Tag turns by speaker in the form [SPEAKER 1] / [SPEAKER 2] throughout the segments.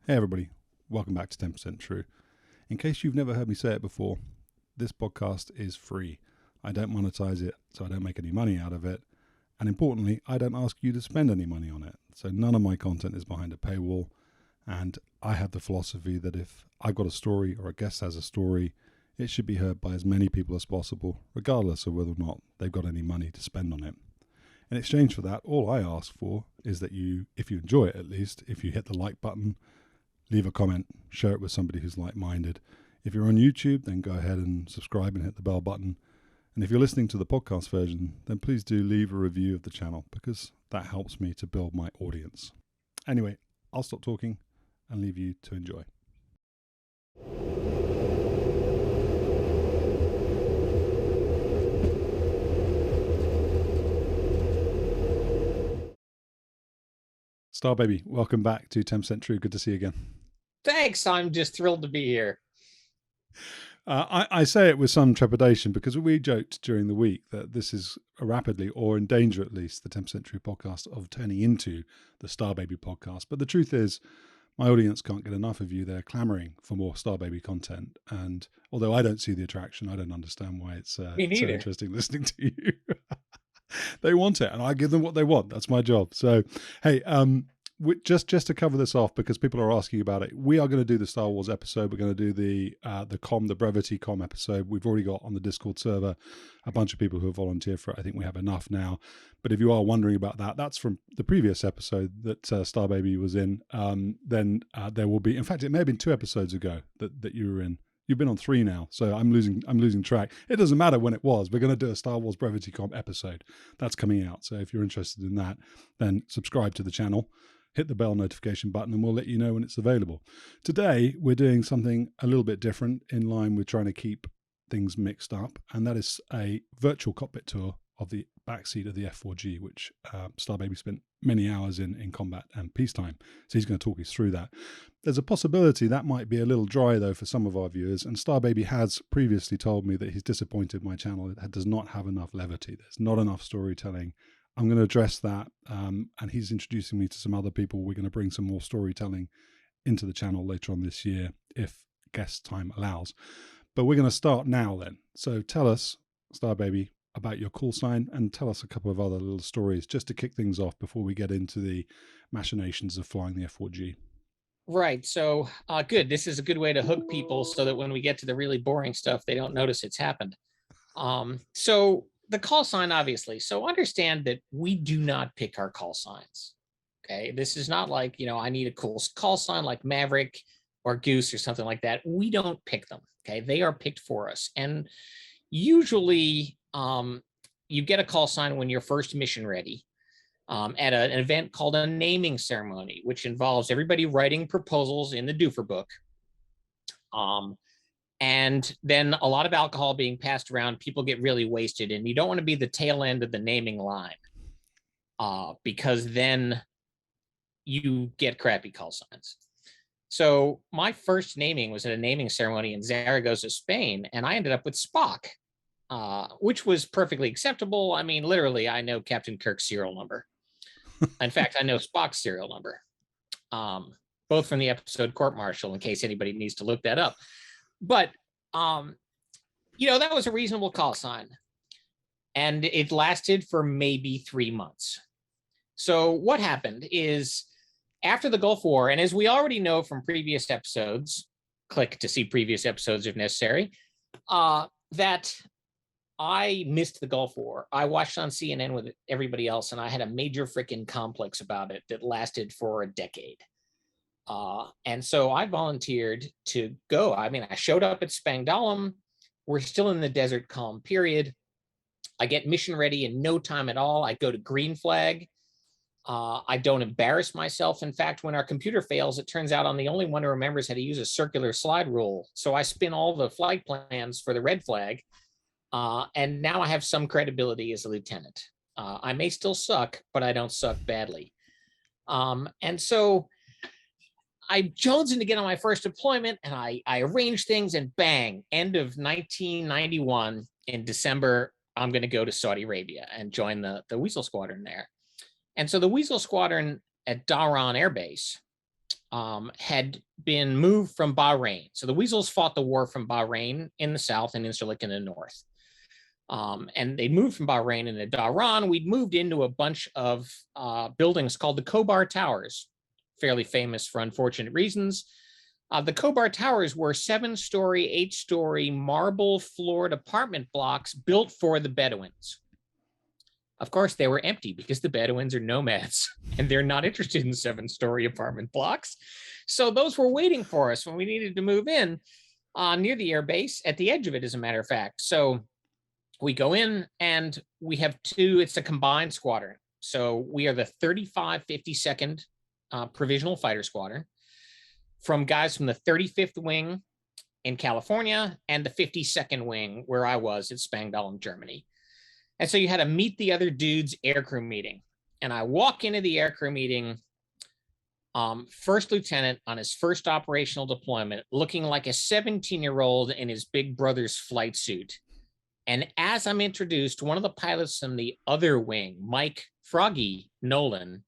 [SPEAKER 1] Hey everybody, welcome back to 10% True. In case you've never heard me say it before, this podcast is free. I don't monetize it, so I don't make any money out of it. And importantly, I don't ask you to spend any money on it. So none of my content is behind a paywall. And I have the philosophy that if I've got a story or a guest has a story, it should be heard by as many people as possible, regardless of whether or not they've got any money to spend on it. In exchange for that, all I ask for is that you, if you enjoy it at least, if you hit the like button, leave a comment, share it with somebody who's like-minded. If you're on YouTube, then go ahead and subscribe and hit the bell button. And if you're listening to the podcast version, then please do leave a review of the channel because that helps me to build my audience. Anyway, I'll stop talking and leave you to enjoy. Starbaby, welcome back to 10% True. Good to see you again.
[SPEAKER 2] Thanks. I'm just thrilled to be here.
[SPEAKER 1] I say it with some trepidation because we joked during the week that this is rapidly, or in danger at least, the 10% True podcast of turning into the Starbaby podcast. But the truth is, my audience can't get enough of you. They're clamoring for more Starbaby content. And although I don't see the attraction, I don't understand why it's so interesting listening to you. They want it, and I give them what they want. That's my job. So, hey, just to cover this off, because people are asking about it, we are going to do the Star Wars episode. We're going to do the Brevity Com episode. We've already got on the Discord server a bunch of people who have volunteered for it. I think we have enough now. But if you are wondering about that, that's from the previous episode that Starbaby was in. Then there will be, in fact, it may have been 2 episodes ago that you were in. You've been on 3 now, so I'm losing track. It doesn't matter when it was. We're going to do a Star Wars Brevity Com episode. That's coming out. So if you're interested in that, then subscribe to the channel, hit the bell notification button, and we'll let you know when it's available. Today, we're doing something a little bit different in line with trying to keep things mixed up, and that is a virtual cockpit tour of the backseat of the F-4G, which Starbaby spent many hours in combat and peacetime. So he's going to talk us through that. There's a possibility that might be a little dry, though, for some of our viewers, and Starbaby has previously told me that he's disappointed my channel. It does not have enough levity. There's not enough storytelling. I'm going to address that, and he's introducing me to some other people. We're going to bring some more storytelling into the channel later on this year, if guest time allows. But we're going to start now then. So tell us, Starbaby, about your call sign, and tell us a couple of other little stories just to kick things off before we get into the machinations of flying the F-4G.
[SPEAKER 2] Right. So good. This is a good way to hook people so that when we get to the really boring stuff, they don't notice it's happened. So the call sign, obviously. So understand that we do not pick our call signs. Okay. This is not like, I need a cool call sign like Maverick or Goose or something like that. We don't pick them. Okay. They are picked for us. And usually you get a call sign when you're first mission ready at an event called a naming ceremony, which involves everybody writing proposals in the doofer book. And then a lot of alcohol being passed around, people get really wasted, and you don't want to be the tail end of the naming line because then you get crappy call signs. So my first naming was at a naming ceremony in Zaragoza, Spain, and I ended up with Spock, which was perfectly acceptable. I mean, literally, I know Captain Kirk's serial number. In fact, I know Spock's serial number, both from the episode Court Martial, in case anybody needs to look that up. But, that was a reasonable call sign. And it lasted for maybe 3 months. So what happened is after the Gulf War, and as we already know from previous episodes, click to see previous episodes if necessary, that I missed the Gulf War. I watched on CNN with everybody else, and I had a major freaking complex about it that lasted for a decade. And so I volunteered to go. I mean, I showed up at Spangdahlem. We're still in the desert calm period. I get mission ready in no time at all. I go to green flag. I don't embarrass myself. In fact, when our computer fails, it turns out I'm the only one who remembers how to use a circular slide rule. So I spin all the flight plans for the red flag. And now I have some credibility as a lieutenant. I may still suck, but I don't suck badly. And so I jonesed in to get on my first deployment, and I arranged things, and bang, end of 1991 in December, I'm going to go to Saudi Arabia and join the Weasel Squadron there. And so the Weasel Squadron at Dhahran Air Base had been moved from Bahrain. So the Weasels fought the war from Bahrain in the south and Incirlik in the north. And they moved from Bahrain into Dhahran. We'd moved into a bunch of buildings called the Khobar Towers, fairly famous for unfortunate reasons. The Khobar Towers were 7-story, 8-story marble floored apartment blocks built for the Bedouins. Of course, they were empty because the Bedouins are nomads and they're not interested in 7-story apartment blocks. So those were waiting for us when we needed to move in near the air base, at the edge of it, as a matter of fact. So we go in and we have it's a combined squadron. So we are the 35 52nd Provisional Fighter Squadron, from guys from the 35th Wing in California and the 52nd Wing, where I was, at Spangdahlem, Germany. And so you had to meet the other dudes' aircrew meeting. And I walk into the aircrew meeting, first lieutenant on his first operational deployment, looking like a 17-year-old in his big brother's flight suit. And as I'm introduced, one of the pilots from the other wing, Mike Froggy Nolan,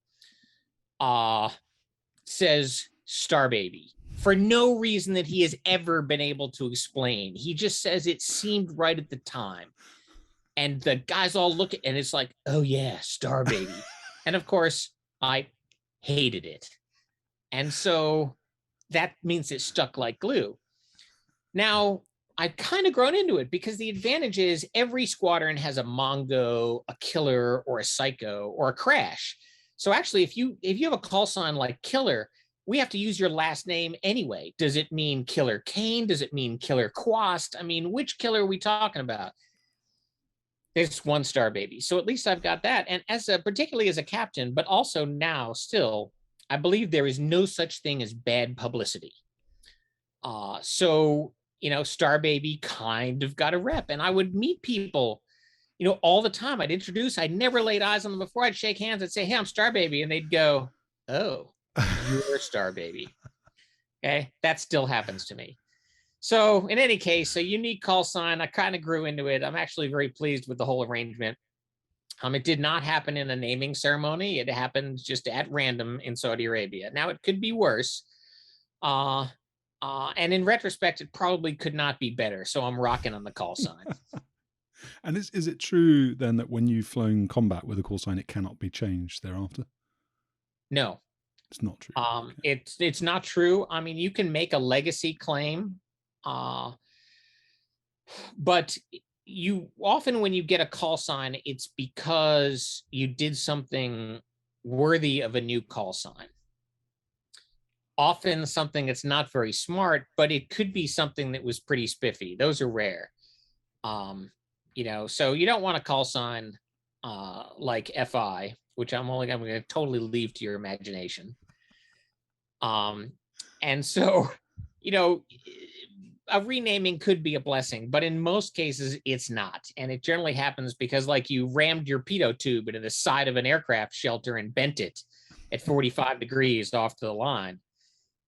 [SPEAKER 2] says Starbaby, for no reason that he has ever been able to explain. He just says it seemed right at the time. And the guys all look at it, and it's like, oh yeah, Starbaby. And of course, I hated it. And so that means it stuck like glue. Now, I've kind of grown into it because the advantage is every squadron has a Mongo, a Killer, or a Psycho, or a Crash. So actually, if you have a call sign like Killer, we have to use your last name anyway. Does it mean Killer Kane? Does it mean Killer Quast? I mean, which killer are we talking about? There's one Starbaby. So at least I've got that. And particularly as a captain, but also now still, I believe there is no such thing as bad publicity. So, Starbaby kind of got a rep. And I would meet people, all the time. I'd never laid eyes on them before. I'd shake hands. I'd say, hey, I'm Starbaby. And they'd go, oh, you're Starbaby. Okay. That still happens to me. So in any case, a unique call sign. I kind of grew into it. I'm actually very pleased with the whole arrangement. It did not happen in a naming ceremony. It happened just at random in Saudi Arabia. Now, it could be worse. And in retrospect, it probably could not be better. So I'm rocking on the call sign.
[SPEAKER 1] And is it true then that when you've flown combat with a call sign, it cannot be changed thereafter?
[SPEAKER 2] No.
[SPEAKER 1] It's not true.
[SPEAKER 2] Okay. It's not true. I mean, you can make a legacy claim, but you often, when you get a call sign, it's because you did something worthy of a new call sign. Often something that's not very smart, but it could be something that was pretty spiffy. Those are rare. So you don't want a call sign like FI, which I'm going to totally leave to your imagination. And so, a renaming could be a blessing, but in most cases it's not. And it generally happens because, like, you rammed your pitot tube into the side of an aircraft shelter and bent it at 45 degrees off to the line.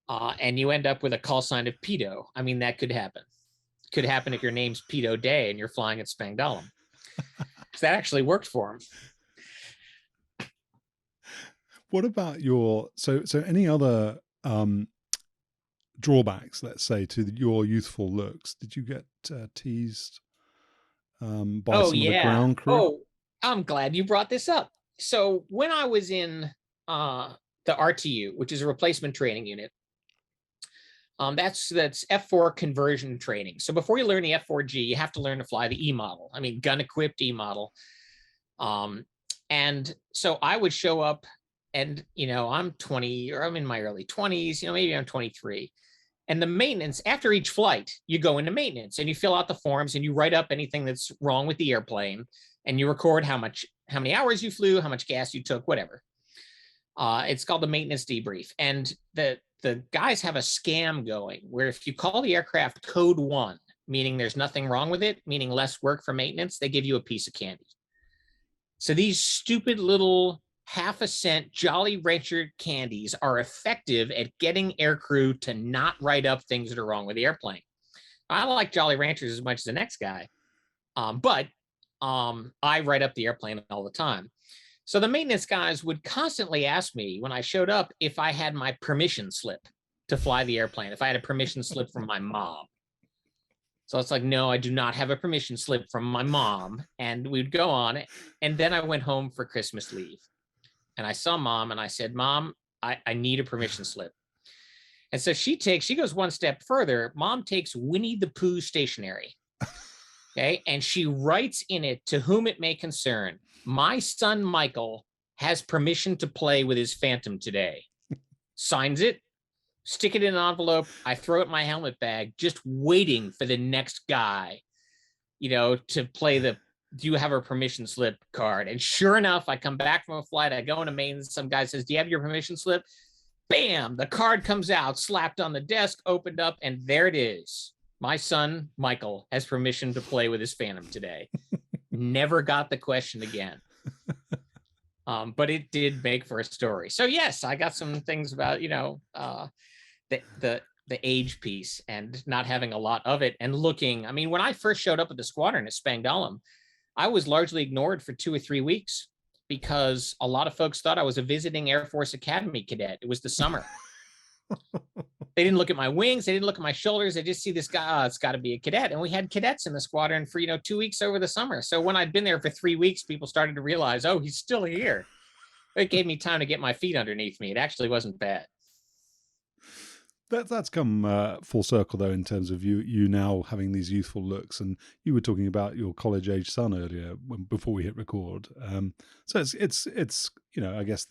[SPEAKER 2] And you end up with a call sign of Pedo. I mean, that could happen. Could happen if your name's Pedo Day and you're flying at Spangdahlem. So that actually worked for him.
[SPEAKER 1] What about so any other drawbacks, let's say, to your youthful looks? Did you get teased by some of the ground crew?
[SPEAKER 2] Oh, I'm glad you brought this up. So when I was in the RTU, which is a replacement training unit, that's F4 conversion training. So before you learn the F-4G, you have to learn to fly the E model. I mean, gun equipped E model. And so I would show up, and I'm 20, or I'm in my early 20s. Maybe I'm 23. And the maintenance, after each flight, you go into maintenance and you fill out the forms and you write up anything that's wrong with the airplane, and you record how many hours you flew, how much gas you took, whatever. It's called the maintenance debrief. And the guys have a scam going where if you call the aircraft code 1, meaning there's nothing wrong with it, meaning less work for maintenance, they give you a piece of candy. So these stupid little half-a-cent Jolly Rancher candies are effective at getting aircrew to not write up things that are wrong with the airplane. I like Jolly Ranchers as much as the next guy, but I write up the airplane all the time. So the maintenance guys would constantly ask me when I showed up if I had my permission slip to fly the airplane, if I had a permission slip from my mom. So it's like, no, I do not have a permission slip from my mom. And we'd go on. And then I went home for Christmas leave. And I saw Mom and I said, Mom, I need a permission slip. And so she goes one step further. Mom takes Winnie the Pooh stationery. Okay. And she writes in it, to whom it may concern, my son Michael has permission to play with his Phantom today. Signs it, stick it in an envelope. I throw it in my helmet bag, just waiting for the next guy, to play the do you have a permission slip card? And sure enough, I come back from a flight. I go into maintenance. Some guy says, do you have your permission slip? Bam, the card comes out, slapped on the desk, opened up, and there it is. My son, Michael, has permission to play with his Phantom today. Never got the question again. But it did make for a story. So yes, I got some things about, the age piece and not having a lot of it and looking. I mean, when I first showed up at the squadron at Spangdahlem, I was largely ignored for 2 or 3 weeks because a lot of folks thought I was a visiting Air Force Academy cadet. It was the summer. They didn't look at my wings. They didn't look at my shoulders. They just see this guy. Oh, it's got to be a cadet. And we had cadets in the squadron for, 2 weeks over the summer. So when I'd been there for 3 weeks, people started to realize, oh, he's still here. It gave me time to get my feet underneath me. It actually wasn't bad.
[SPEAKER 1] That's come full circle, though, in terms of you now having these youthful looks. And you were talking about your college-age son earlier before we hit record. So it's I guess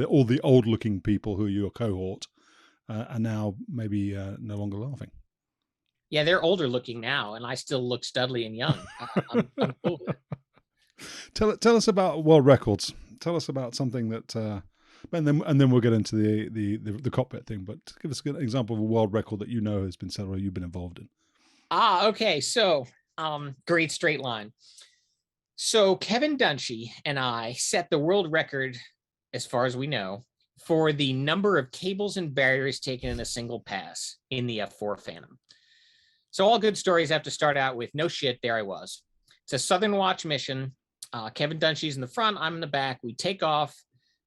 [SPEAKER 1] all the old-looking people who are your cohort are now maybe no longer laughing.
[SPEAKER 2] Yeah, they're older looking now, and I still look studly and young. I'm cool.
[SPEAKER 1] Tell us about world records. Tell us about something that. And then we'll get into the cockpit thing. But give us an example of a world record that has been set or you've been involved in.
[SPEAKER 2] Okay. So, great straight line. So Kevin Dunshee and I set the world record, as far as we know, for the number of cables and barriers taken in a single pass in the F-4 Phantom. So all good stories have to start out with, no shit, there I was. It's a Southern Watch mission. Kevin Dunshee's in the front, I'm in the back. We take off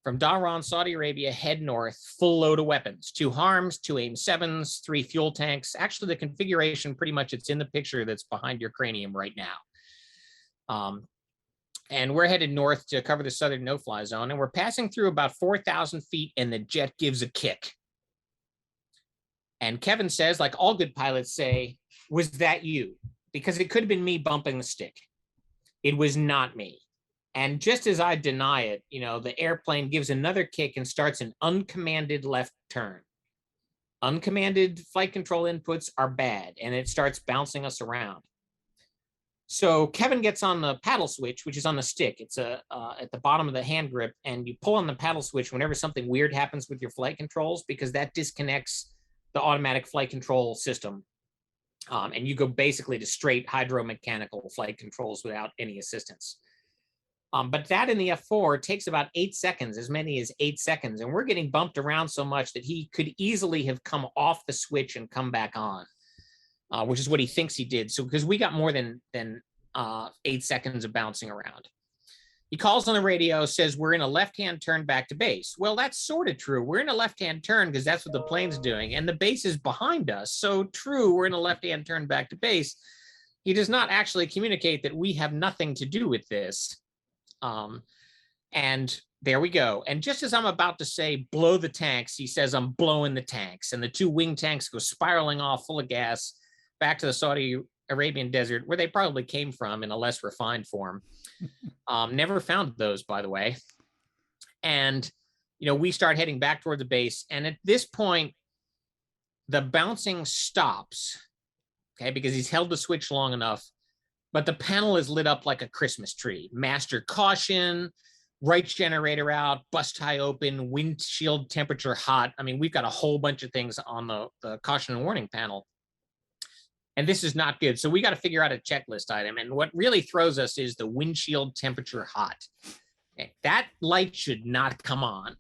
[SPEAKER 2] from Dhahran, Saudi Arabia, head north, full load of weapons, 2 HARMs, 2 AIM-7s, 3 fuel tanks. Actually, the configuration, pretty much, it's in the picture that's behind your cranium right now. And we're headed north to cover the southern no-fly zone, and we're passing through about 4,000 feet, and the jet gives a kick. And Kevin says, like all good pilots say, was that you? Because it could have been me bumping the stick. It was not me. And just as I deny it, the airplane gives another kick and starts an uncommanded left turn. Uncommanded flight control inputs are bad, and it starts bouncing us around. So Kevin gets on the paddle switch, which is on the stick. It's at the bottom of the hand grip, and you pull on the paddle switch whenever something weird happens with your flight controls, because that disconnects the automatic flight control system. And you go basically to straight hydromechanical flight controls without any assistance. But that in the F-4 takes about 8 seconds, as many as 8 seconds. And we're getting bumped around so much that he could easily have come off the switch and come back on, which is what he thinks he did. So because we got more than 8 seconds of bouncing around. He calls on the radio, says, we're in a left-hand turn back to base. Well, that's sort of true. We're in a left-hand turn because that's what the plane's doing. And the base is behind us. So true, we're in a left-hand turn back to base. He does not actually communicate that we have nothing to do with this. And there we go. And just as I'm about to say, blow the tanks, he says, I'm blowing the tanks. And the 2 wing tanks go spiraling off full of gas back to the Saudi Arabian desert, where they probably came from in a less refined form. Never found those, by the way. And, we start heading back toward the base. And at this point, the bouncing stops, okay, because he's held the switch long enough. But the panel is lit up like a Christmas tree. Master caution, right generator out, bus tie open, windshield temperature hot. I mean, we've got a whole bunch of things on the caution and warning panel. And this is not good. So we got to figure out a checklist item. And what really throws us is the windshield temperature hot. Okay, that light should not come on.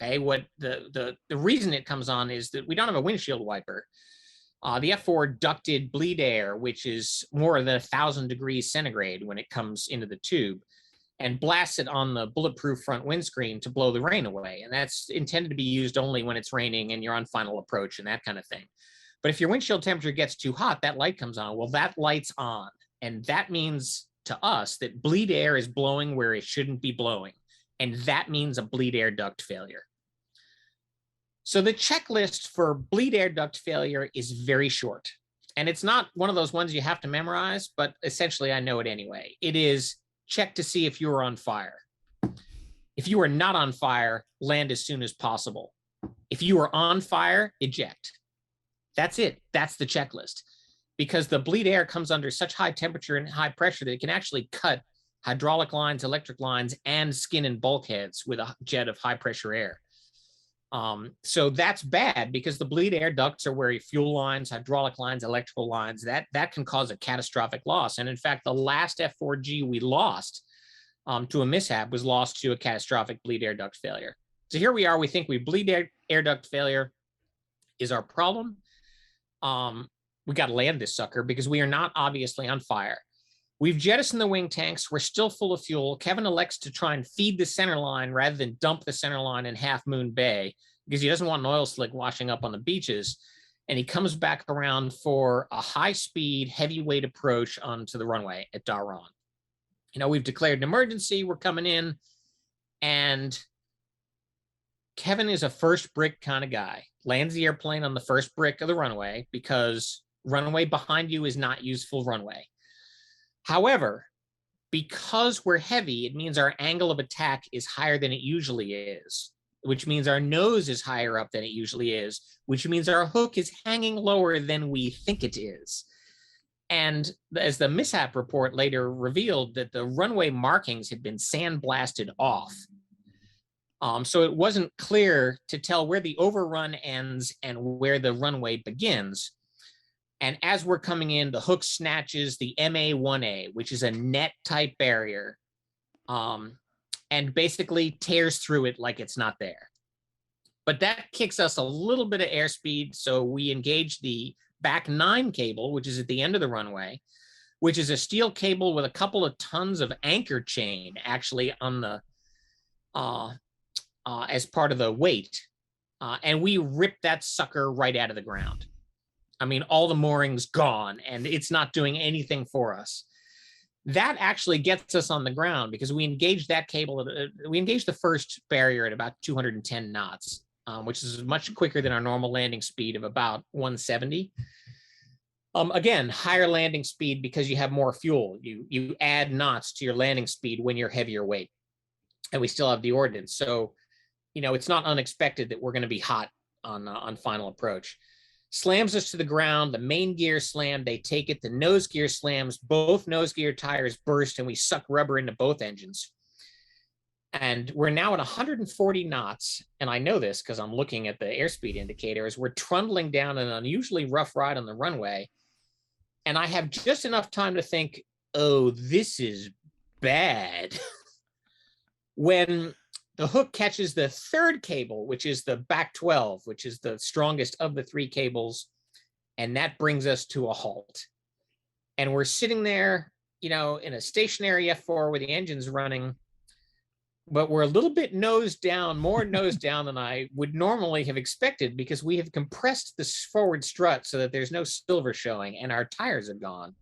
[SPEAKER 2] Okay, what the reason it comes on is that we don't have a windshield wiper. The F-4 ducted bleed air, which is more than 1,000 degrees centigrade when it comes into the tube. and blasts it on the bulletproof front windscreen to blow the rain away. And that's intended to be used only when it's raining and you're on final approach and that kind of thing. But if your windshield temperature gets too hot, that light comes on. Well, that light's on. And that means to us that bleed air is blowing where it shouldn't be blowing. And that means a bleed air duct failure. So the checklist for bleed air duct failure is very short. And it's not one of those ones you have to memorize, but essentially I know it anyway. It is check to see if you are on fire. If you are not on fire, land as soon as possible. If you are on fire, eject. That's it. That's the checklist. Because the bleed air comes under such high temperature and high pressure that it can actually cut hydraulic lines, electric lines, and skin and bulkheads with a jet of high pressure air. So that's bad because the bleed air ducts are where your fuel lines, hydraulic lines, electrical lines, that can cause a catastrophic loss. And in fact, the last F-4G we lost to a mishap was lost to a catastrophic bleed air duct failure. So here we are, we think bleed air duct failure is our problem. We got to land this sucker because we are not obviously on fire. We've jettisoned the wing tanks. We're still full of fuel. Kevin elects to try and feed the center line rather than dump the center line in Half Moon Bay because he doesn't want an oil slick washing up on the beaches. And he comes back around for a high-speed, heavyweight approach onto the runway at Dhahran. You know, we've declared an emergency. We're coming in. And Kevin is a first brick kind of guy. Lands the airplane on the first brick of the runway because runway behind you is not useful runway. However, because we're heavy, it means our angle of attack is higher than it usually is, which means our nose is higher up than it usually is, which means our hook is hanging lower than we think it is. And as the mishap report later revealed, that the runway markings had been sandblasted off. So it wasn't clear to tell where the overrun ends and where the runway begins. And as we're coming in, the hook snatches the MA-1A, which is a net type barrier, and basically tears through it like it's not there. But that kicks us a little bit of airspeed. So we engage the back 9 cable, which is at the end of the runway, which is a steel cable with a couple of tons of anchor chain actually on the as part of the weight. And we rip that sucker right out of the ground. I mean, all the moorings gone, and it's not doing anything for us. That actually gets us on the ground because we engaged that cable. We engaged the first barrier at about 210 knots, which is much quicker than our normal landing speed of about 170. Again, higher landing speed because you have more fuel. You add knots to your landing speed when you're heavier weight, and we still have the ordnance. So, you know, it's not unexpected that we're going to be hot on final approach. Slams us to the ground, the main gear slam, they take it, the nose gear slams, both nose gear tires burst, and we suck rubber into both engines. And we're now at 140 knots, and I know this because I'm looking at the airspeed indicator as we're trundling down an unusually rough ride on the runway, and I have just enough time to think, oh, this is bad. When the hook catches the third cable, which is the back 12, which is the strongest of the 3 cables, and that brings us to a halt. And we're sitting there, you know, in a stationary F4 where the engine's running, but we're a little bit nose down, more nose down than I would normally have expected because we have compressed the forward strut so that there's no silver showing and our tires are gone.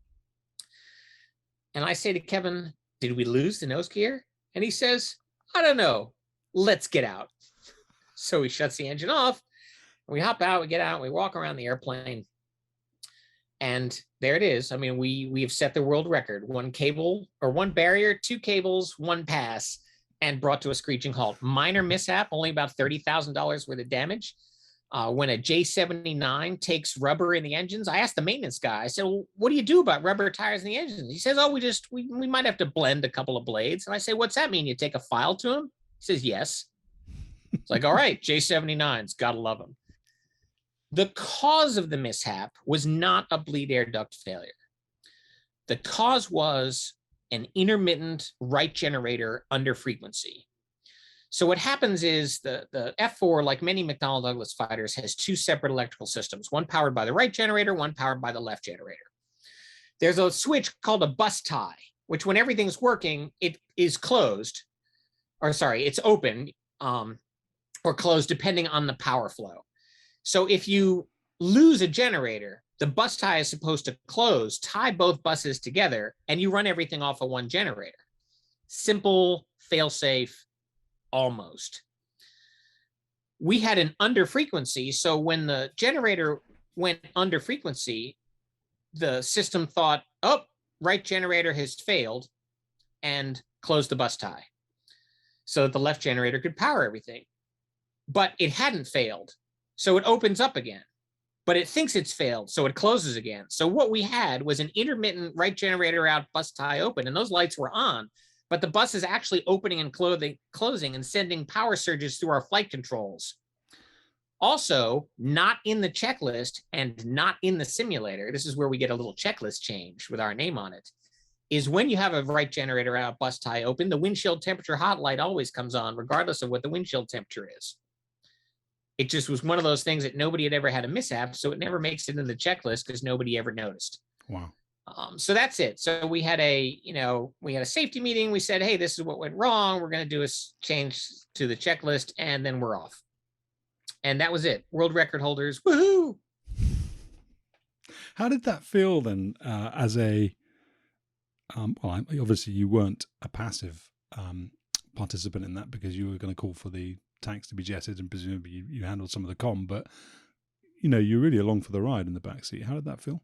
[SPEAKER 2] And I say to Kevin, did we lose the nose gear? And he says, I don't know. Let's get out. So he shuts the engine off. We hop out, we get out, we walk around the airplane. And there it is. I mean, we have set the world record. 1 cable or 1 barrier, 2 cables, 1 pass, and brought to a screeching halt. Minor mishap, only about $30,000 worth of damage. When a J79 takes rubber in the engines, I asked the maintenance guy, I said, well, what do you do about rubber tires in the engines? He says, oh, we might have to blend a couple of blades. And I say, what's that mean? You take a file to him? He says, yes. It's like, all right, J79s, gotta love them. The cause of the mishap was not a bleed air duct failure. The cause was an intermittent right generator under frequency. So what happens is the F4, like many McDonnell Douglas fighters, has 2 separate electrical systems, one powered by the right generator, one powered by the left generator. There's a switch called a bus tie which when everything's working, it is closed, or sorry, it's open or closed depending on the power flow. So if you lose a generator, the bus tie is supposed to close, tie both buses together, and you run everything off of one generator. Simple, fail-safe, almost. We had an under frequency, so when the generator went under frequency, the system thought, oh, right generator has failed, and closed the bus tie so that the left generator could power everything. But it hadn't failed, so it opens up again. But it thinks it's failed, so it closes again. So what we had was an intermittent right generator out, bus tie open, and those lights were on, but the bus is actually opening and closing and sending power surges through our flight controls. Also, not in the checklist and not in the simulator, this is where we get a little checklist change with our name on it, is when you have a right generator out, bus tie open, the windshield temperature hot light always comes on, regardless of what the windshield temperature is. It just was one of those things that nobody had ever had a mishap, so it never makes it in the checklist because nobody ever noticed.
[SPEAKER 1] Wow.
[SPEAKER 2] So that's it. So we had a safety meeting. We said, hey, this is what went wrong. We're going to do a change to the checklist, and then we're off. And that was it. World record holders, woohoo!
[SPEAKER 1] How did that feel then? As a well, obviously you weren't a passive participant in that because you were going to call for the tanks to be jetted, and presumably you handled some of the comm, but you're really along for the ride in the backseat. How did that feel?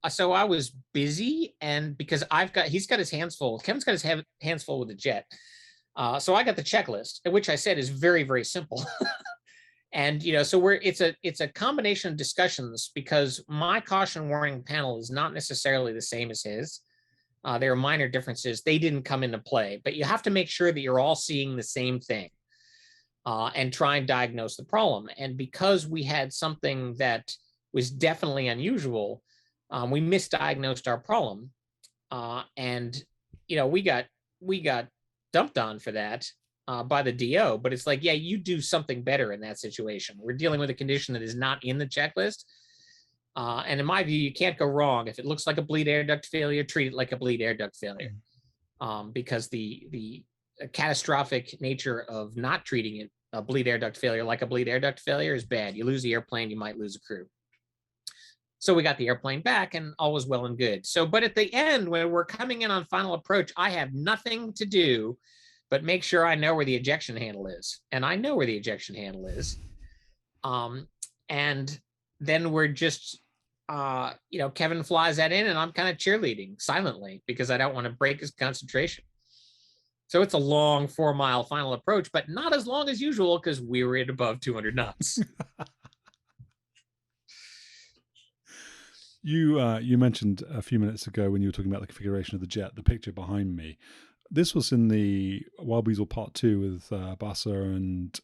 [SPEAKER 2] So I was busy, and because he's got his hands full. Kevin's got his hands full with the jet. So I got the checklist, which I said is very, very simple. And so it's a combination of discussions because my caution warning panel is not necessarily the same as his. There are minor differences. They didn't come into play, but you have to make sure that you're all seeing the same thing. And try and diagnose the problem. And because we had something that was definitely unusual, we misdiagnosed our problem. And we got dumped on for that by the DO. But it's like, yeah, you do something better in that situation. We're dealing with a condition that is not in the checklist. And in my view, you can't go wrong. If it looks like a bleed air duct failure, treat it like a bleed air duct failure. Because the catastrophic nature of not treating it a bleed air duct failure like a bleed air duct failure is bad. You lose the airplane, you might lose a crew. So we got the airplane back and all was well and good. So, but at the end, when we're coming in on final approach, I have nothing to do but make sure I know where the ejection handle is. And I know where the ejection handle is. And then we're just, Kevin flies that in and I'm kind of cheerleading silently because I don't want to break his concentration. So it's a long 4-mile final approach, but not as long as usual because we were at above 200 knots.
[SPEAKER 1] You mentioned a few minutes ago when you were talking about the configuration of the jet, the picture behind me. This was in the Wild Weasel Part 2 with Bassa and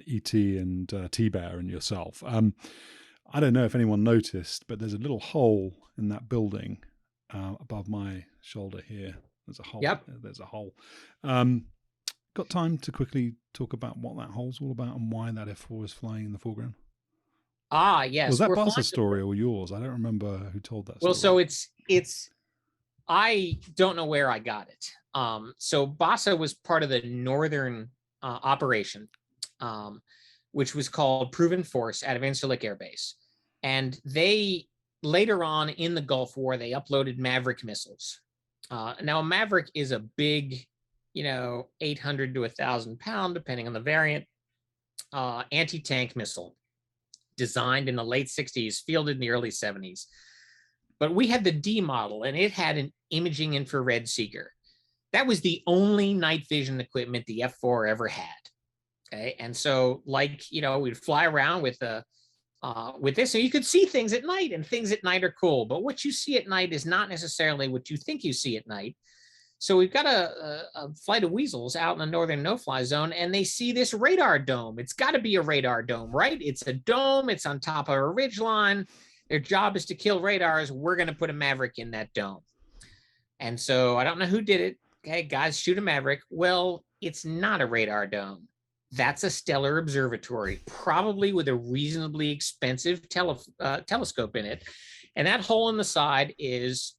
[SPEAKER 1] E.T. and T-Bear and yourself. I don't know if anyone noticed, but there's a little hole in that building above my shoulder here. There's a hole.
[SPEAKER 2] Yep.
[SPEAKER 1] There's a hole. Got time to quickly talk about what that hole's all about and why that F4 is flying in the foreground?
[SPEAKER 2] Yes.
[SPEAKER 1] Was that Bassa's story or yours? I don't remember who told that story.
[SPEAKER 2] Well, so it's I don't know where I got it. So Bassa was part of the northern operation, which was called Proven Force out of Incirlik Air Base. And they, later on in the Gulf War, they uploaded Maverick missiles. Now, a Maverick is a big, 800 to 1,000 pound, depending on the variant, anti-tank missile designed in the late 60s, fielded in the early 70s. But we had the D model, and it had an imaging infrared seeker. That was the only night vision equipment the F4 ever had. Okay, and so we'd fly around with this, so you could see things at night, and things at night are cool. But what you see at night is not necessarily what you think you see at night. So we've got a flight of weasels out in the northern no-fly zone, and they see this radar dome. It's got to be a radar dome, right? It's a dome. It's on top of a ridge line. Their job is to kill radars. We're going to put a Maverick in that dome. And so I don't know who did it. Okay, guys, shoot a Maverick. Well, it's not a radar dome. That's a stellar observatory, probably with a reasonably expensive telescope in it. And that hole in the side is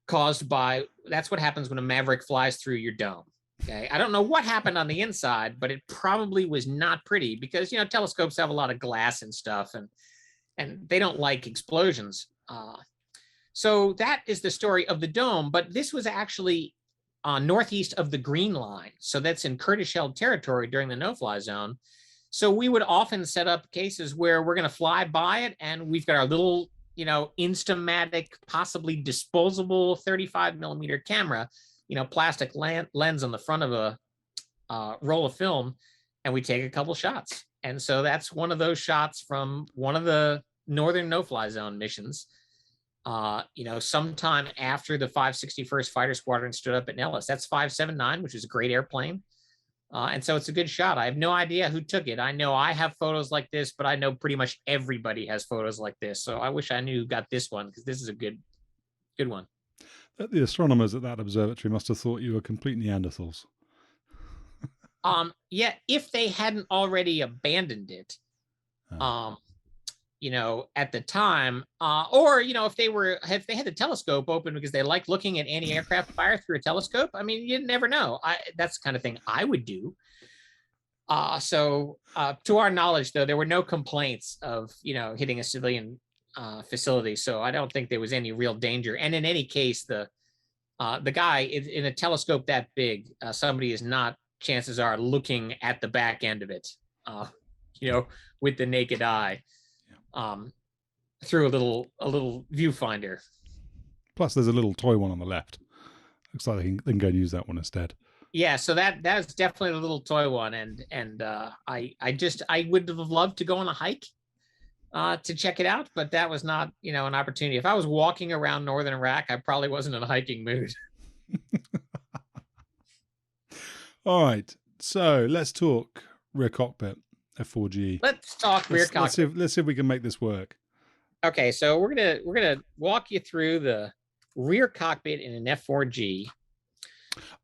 [SPEAKER 2] caused by, that's what happens when a Maverick flies through your dome. Okay, I don't know what happened on the inside, but it probably was not pretty because, you know, telescopes have a lot of glass and stuff, and they don't like explosions. So that is the story of the dome, but this was actually northeast of the Green Line. So that's in Kurdish-held territory during the no-fly zone. So we would often set up cases where we're going to fly by it, and we've got our little, you know, Instamatic, possibly disposable 35 millimeter camera, you know, plastic lens on the front of a roll of film, and we take a couple shots. And so that's one of those shots from one of the northern no-fly zone missions. You know, sometime after the 561st Fighter Squadron stood up at Nellis. That's 579, which is a great airplane. And so it's a good shot. I have no idea who took it. I know I have photos like this, but I know pretty much everybody has photos like this. So I wish I knew who got this one, because this is a good one.
[SPEAKER 1] The astronomers at that observatory must have thought you were complete Neanderthals.
[SPEAKER 2] Yeah, if they hadn't already abandoned it, you know, at the time, or, you know, if they had the telescope open because they like looking at anti-aircraft fire through a telescope, I mean, you never know. That's the kind of thing I would do. So to our knowledge, though, there were no complaints of, you know, hitting a civilian facility. So I don't think there was any real danger. And in any case, the guy in a telescope that big, somebody is not, chances are, looking at the back end of it, you know, with the naked eye. Through a little viewfinder.
[SPEAKER 1] Plus, there's a little toy one on the left. Looks like they can go and use that one instead.
[SPEAKER 2] Yeah, so that's definitely the little toy one, and I would have loved to go on a hike to check it out, but that was not, you know, an opportunity. If I was walking around northern Iraq, I probably wasn't in a hiking mood.
[SPEAKER 1] All right, so let's talk rear cockpit. F-4G.
[SPEAKER 2] Let's talk rear cockpit.
[SPEAKER 1] Let's see if we can make this work.
[SPEAKER 2] Okay, so we're gonna walk you through the rear cockpit in an F-4G.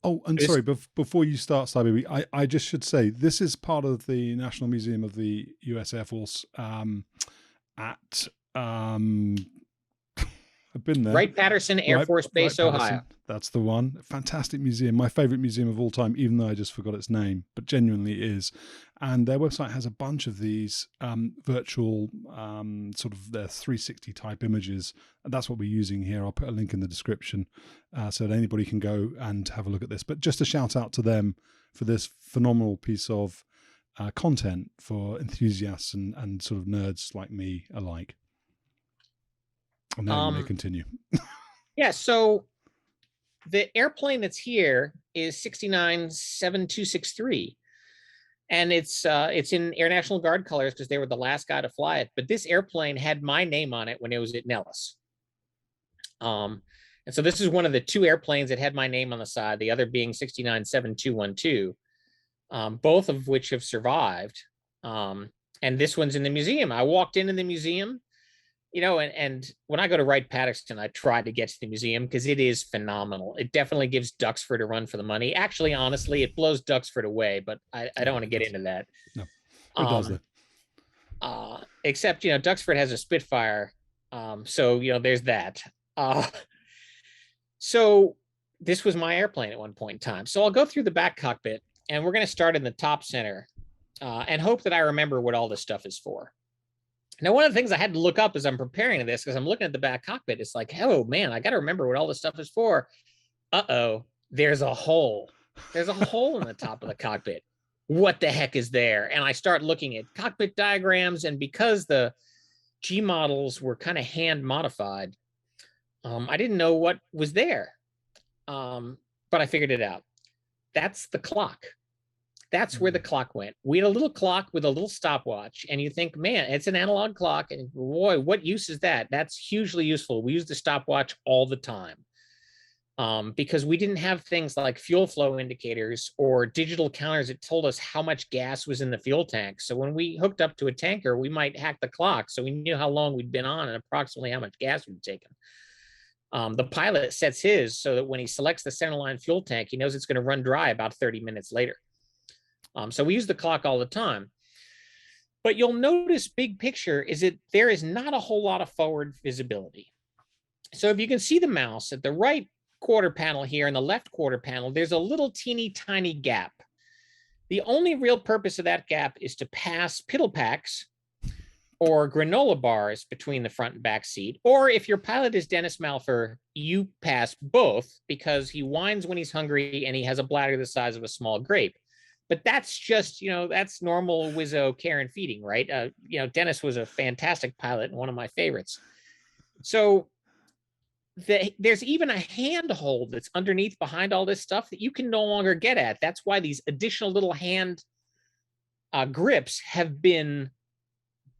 [SPEAKER 1] Oh, and sorry, before you start, Starbaby, I just should say this is part of the National Museum of the U.S. Air Force at I've been there.
[SPEAKER 2] Wright-Patterson Air Force Base, Ohio.
[SPEAKER 1] That's the one. Fantastic museum. My favorite museum of all time, even though I just forgot its name, but genuinely is. And their website has a bunch of these virtual sort of their 360 type images. And that's what we're using here. I'll put a link in the description so that anybody can go and have a look at this. But just a shout out to them for this phenomenal piece of content for enthusiasts and sort of nerds like me alike. And now you may continue.
[SPEAKER 2] Yeah, so the airplane that's here is 69-7263. And it's in Air National Guard colors because they were the last guy to fly it. But this airplane had my name on it when it was at Nellis. And so this is one of the two airplanes that had my name on the side, the other being 69-7212, both of which have survived. And this one's in the museum. I walked into the museum. You know, and when I go to Wright-Patterson, I try to get to the museum because it is phenomenal. It definitely gives Duxford a run for the money. Actually, honestly, it blows Duxford away, but I don't want to get into that.
[SPEAKER 1] No, it does that.
[SPEAKER 2] Except, you know, Duxford has a Spitfire. So, you know, there's that. So this was my airplane at one point in time. So I'll go through the back cockpit, and we're going to start in the top center and hope that I remember what all this stuff is for. Now, one of the things I had to look up as I'm preparing to this, because I'm looking at the back cockpit, it's like, oh, man, I got to remember what all this stuff is for. Uh-oh, there's a hole. There's a hole in the top of the cockpit. What the heck is there? And I start looking at cockpit diagrams, and because the G models were kind of hand modified, I didn't know what was there, but I figured it out. That's the clock. That's where the clock went. We had a little clock with a little stopwatch, and you think, man, it's an analog clock, and boy, what use is that? That's hugely useful. We use the stopwatch all the time because we didn't have things like fuel flow indicators or digital counters that told us how much gas was in the fuel tank. So when we hooked up to a tanker, we might hack the clock, so we knew how long we'd been on and approximately how much gas we'd taken. The pilot sets his so that when he selects the centerline fuel tank, he knows it's going to run dry about 30 minutes later. So we use the clock all the time. But you'll notice big picture is that there is not a whole lot of forward visibility. So if you can see the mouse at the right quarter panel here and the left quarter panel, there's a little teeny tiny gap. The only real purpose of that gap is to pass piddle packs or granola bars between the front and back seat. Or if your pilot is Dennis Malfer, you pass both because he whines when he's hungry and he has a bladder the size of a small grape. But that's just, that's normal Wizzo care and feeding, right? Dennis was a fantastic pilot and one of my favorites. So there's even a handhold that's underneath behind all this stuff that you can no longer get at. That's why these additional little hand grips have been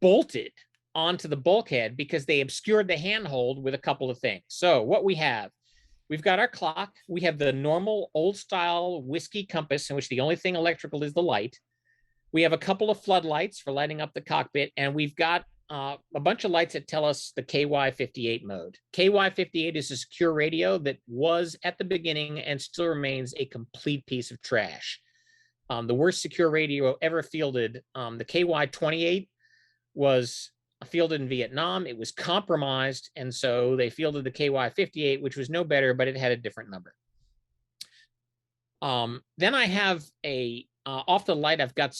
[SPEAKER 2] bolted onto the bulkhead because they obscured the handhold with a couple of things. So what we've got our clock. We have the normal old style whiskey compass in which the only thing electrical is the light. We have a couple of floodlights for lighting up the cockpit, and we've got a bunch of lights that tell us the KY58 mode. KY58 is a secure radio that was at the beginning and still remains a complete piece of trash. The worst secure radio ever fielded. The KY28 was fielded in Vietnam. It was compromised, and so they fielded the KY58, which was no better, but it had a different number. Then I have off the light, I've got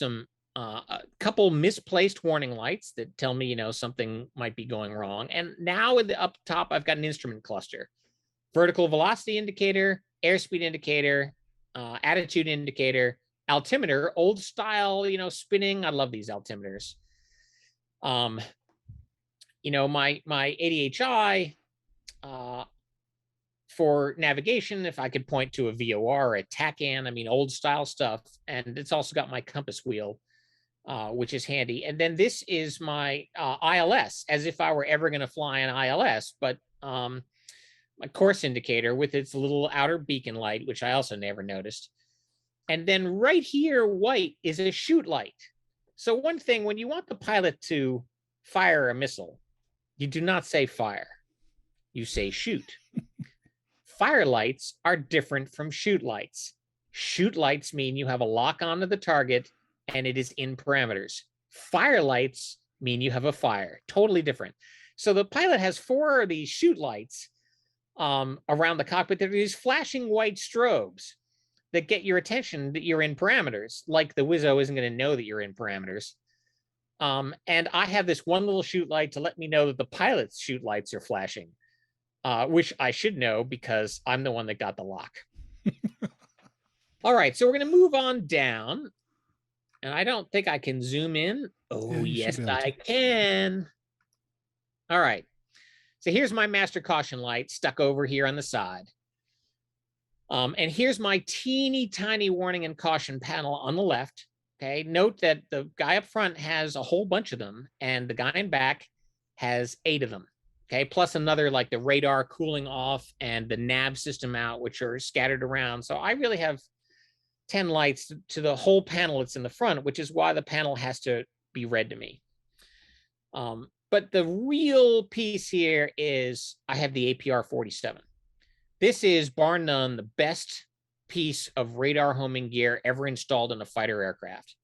[SPEAKER 2] a couple misplaced warning lights that tell me, something might be going wrong. And now at the up top, I've got an instrument cluster, vertical velocity indicator, airspeed indicator, attitude indicator, altimeter, old style, spinning. I love these altimeters. My ADHI for navigation, if I could point to a VOR or a TACAN, old style stuff. And it's also got my compass wheel, which is handy. And then this is my ILS, as if I were ever going to fly an ILS, but my course indicator with its little outer beacon light, which I also never noticed. And then right here, white, is a shoot light. So one thing, when you want the pilot to fire a missile, you do not say fire, you say shoot. Fire lights are different from shoot lights. Shoot lights mean you have a lock onto the target and it is in parameters. Fire lights mean you have a fire, totally different. So the pilot has 4 of these shoot lights around the cockpit. There are these flashing white strobes that get your attention that you're in parameters, like the Wizzo isn't going to know that you're in parameters. And I have this one little shoot light to let me know that the pilot's shoot lights are flashing, which I should know because I'm the one that got the lock. All right, so we're going to move on down. And I don't think I can zoom in. Oh, yes, I can. All right. So here's my master caution light stuck over here on the side. And here's my teeny tiny warning and caution panel on the left. Okay, note that the guy up front has a whole bunch of them, and the guy in back has 8 of them. Okay, plus another like the radar cooling off and the nav system out, which are scattered around. So I really have 10 lights to the whole panel that's in the front, which is why the panel has to be red to me. But the real piece here is I have the APR 47. This is, bar none, the best piece of radar homing gear ever installed in a fighter aircraft.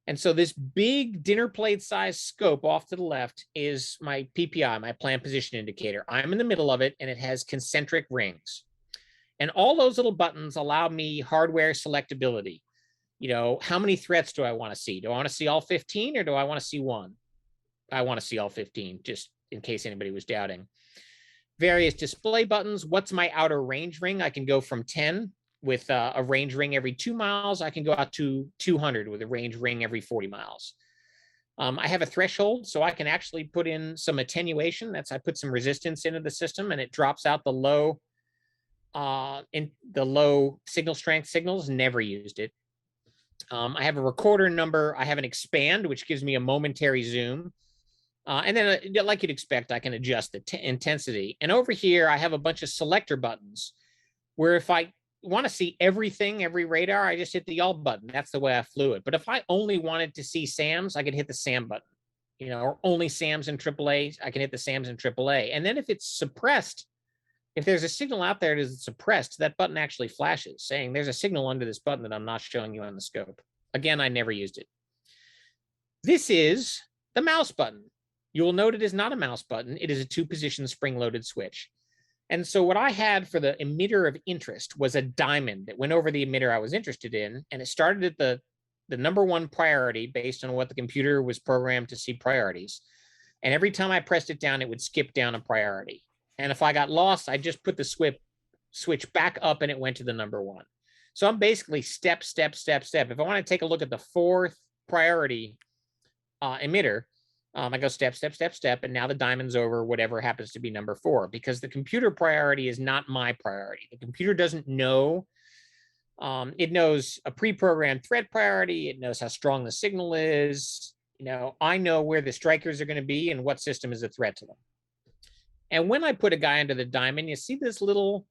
[SPEAKER 2] And so this big dinner plate size scope off to the left is my PPI, my plan position indicator. I'm in the middle of it, and it has concentric rings. And all those little buttons allow me hardware selectability. How many threats do I want to see? Do I want to see all 15 or do I want to see one? I want to see all 15, just in case anybody was doubting. Various display buttons. What's my outer range ring? I can go from 10 with a range ring every 2 miles. I can go out to 200 with a range ring every 40 miles. I have a threshold, so I can actually put in some attenuation. I put some resistance into the system, and it drops out the low signal strength signals. Never used it. I have a recorder number. I have an expand, which gives me a momentary zoom. And then, like you'd expect, I can adjust the intensity. And over here, I have a bunch of selector buttons where if I want to see everything, every radar, I just hit the all button. That's the way I flew it. But if I only wanted to see SAMs, I could hit the SAM button, or only SAMs and AAA, I can hit the SAMs and AAA. And then if it's suppressed, if there's a signal out there that is suppressed, that button actually flashes saying there's a signal under this button that I'm not showing you on the scope. Again, I never used it. This is the mouse button. You will note it is not a mouse button. It is a 2-position spring-loaded switch. And so what I had for the emitter of interest was a diamond that went over the emitter I was interested in, and it started at the number one priority based on what the computer was programmed to see priorities. And every time I pressed it down, it would skip down a priority. And if I got lost, I just put the switch back up and it went to the number one. So I'm basically step, step, step, step. If I want to take a look at the fourth priority emitter, I go step, step, step, step, and now the diamond's over whatever happens to be number 4, because the computer priority is not my priority. The computer doesn't know. It knows a pre-programmed threat priority. It knows how strong the signal is. I know where the strikers are going to be and what system is a threat to them. And when I put a guy under the diamond, you see this little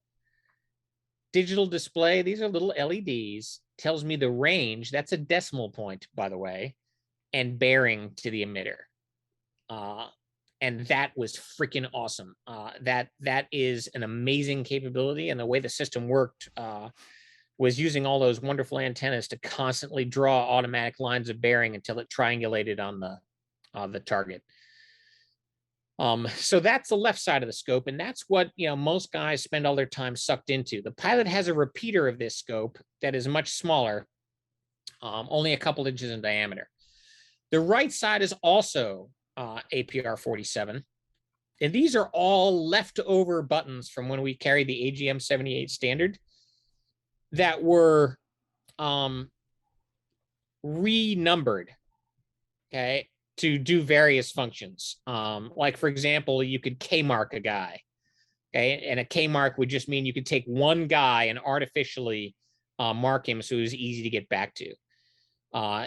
[SPEAKER 2] digital display. These are little LEDs. Tells me the range. That's a decimal point, by the way, and bearing to the emitter. And that was freaking awesome. That is an amazing capability. And the way the system worked was using all those wonderful antennas to constantly draw automatic lines of bearing until it triangulated on the target. So that's the left side of the scope, and that's what most guys spend all their time sucked into. The Pilot has a repeater of this scope that is much smaller, only a couple inches in diameter. The right side is also APR 47. And these are all leftover buttons from when we carried the AGM 78 standard that were renumbered, okay, to do various functions. Like, for example, you could K-mark a guy, okay, and a K-mark would just mean you could take one guy and artificially mark him so it was easy to get back to.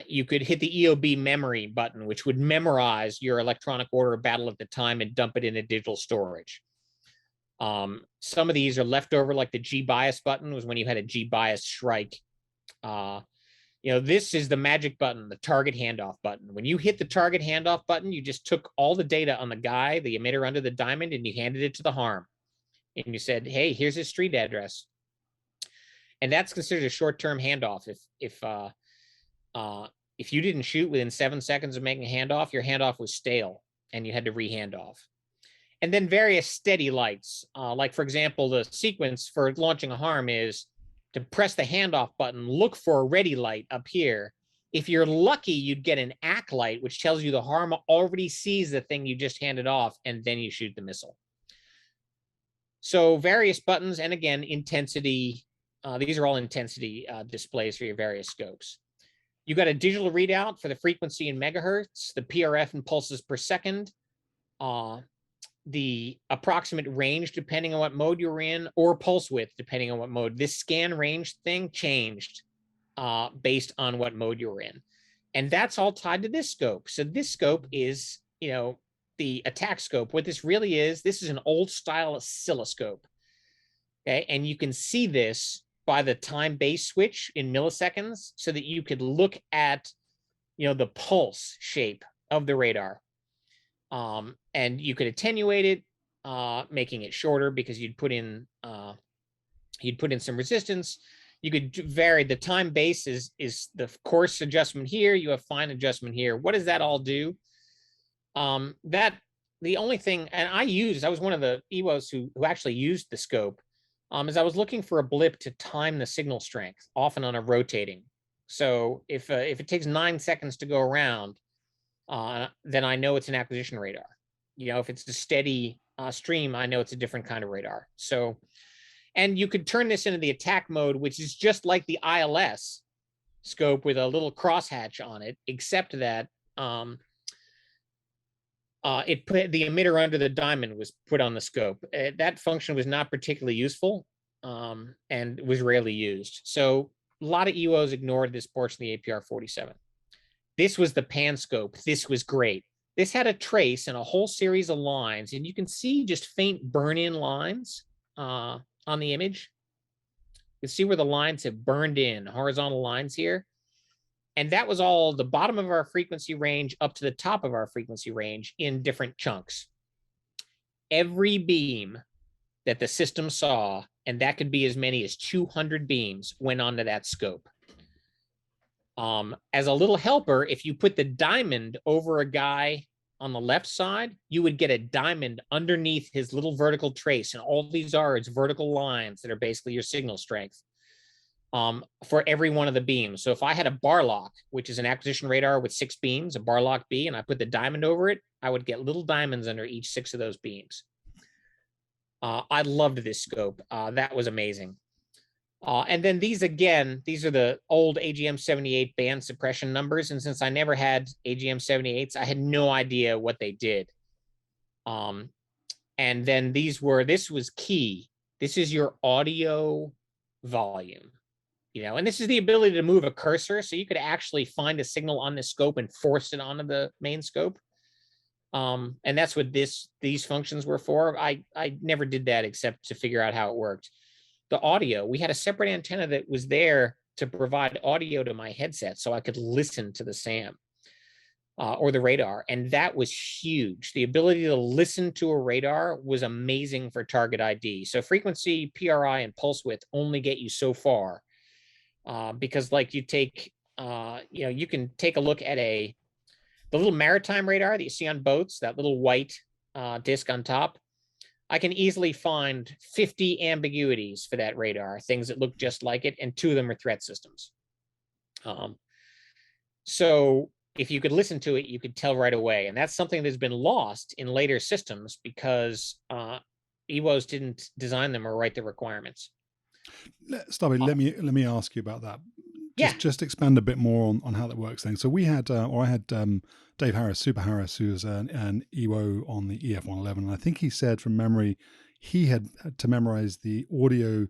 [SPEAKER 2] You could hit the EOB memory button, which would memorize your electronic order of battle at the time and dump it into digital storage. Some of these are leftover, like the G-bias button was when you had a G-bias strike. This is the magic button, the target handoff button. When you hit the target handoff button, you just took all the data on the guy, the emitter under the diamond, and you handed it to the harm. And you said, hey, here's his street address. And that's considered a short-term handoff. If you didn't shoot within 7 seconds of making a handoff, your handoff was stale and you had to re-hand off. And then various steady lights, like, for example, the sequence for launching a harm is to press the handoff button, look for a ready light up here. If you're lucky, you'd get an ACK light, which tells you the harm already sees the thing you just handed off, and then you shoot the missile. So various buttons, and again, intensity. These are all intensity displays for your various scopes. You got a digital readout for the frequency in megahertz, the PRF in pulses per second, the approximate range depending on what mode you're in, or pulse width depending on what mode. This scan range thing changed based on what mode you were in. And that's all tied to this scope. So this scope is, the attack scope. What this really is, this is an old style oscilloscope. Okay, and you can see this by the time base switch in milliseconds so that you could look at, the pulse shape of the radar. And you could attenuate it, making it shorter because you'd put in some resistance. You could vary the time base is the coarse adjustment here. You have fine adjustment here. What does that all do? The only thing, and I was one of the EWOs who actually used the scope, is I was looking for a blip to time the signal strength, often on a rotating. So if it takes 9 seconds to go around, then I know it's an acquisition radar. If it's a steady stream, I know it's a different kind of radar. So, and you could turn this into the attack mode, which is just like the ILS scope with a little crosshatch on it, except that it put the emitter under the diamond was put on the scope. That function was not particularly useful and was rarely used. So a lot of EWOs ignored this portion of the APR 47. This was the pan scope. This was great. This had a trace and a whole series of lines, and you can see just faint burn-in lines on the image. You can see where the lines have burned in, horizontal lines here. And that was all the bottom of our frequency range up to the top of our frequency range in different chunks. Every beam that the system saw, and that could be as many as 200 beams, went onto that scope. As a little helper, if you put the diamond over a guy on the left side, you would get a diamond underneath his little vertical trace. And all these are its vertical lines that are basically your signal strength for every one of the beams. So if I had a bar lock, which is an acquisition radar with 6 beams, a bar lock B, and I put the diamond over it, I would get little diamonds under each 6 of those beams. I loved this scope. That was amazing. And then these, again, these are the old AGM-78 band suppression numbers. And since I never had AGM-78s, I had no idea what they did. And then this was key. This is your audio volume, and this is the ability to move a cursor. So you could actually find a signal on the scope and force it onto the main scope. And that's what these functions were for. I never did that except to figure out how it worked. The audio, we had a separate antenna that was there to provide audio to my headset so I could listen to the SAM or the radar. And that was huge. The ability to listen to a radar was amazing for target ID. So frequency, PRI, and pulse width only get you so far because like you take, you can take a look at the little maritime radar that you see on boats, that little white disc on top. I can easily find 50 ambiguities for that radar, things that look just like it, and 2 of them are threat systems. So if you could listen to it, you could tell right away. And that's something that's been lost in later systems because EWOs didn't design them or write the requirements.
[SPEAKER 1] Starbaby, let me ask you about that.
[SPEAKER 2] Yeah.
[SPEAKER 1] Just expand a bit more on how that works then. So we had, or I had Dave Harris, Super Harris, who was an EWO on the EF-111. And I think he said from memory, he had to memorize the audio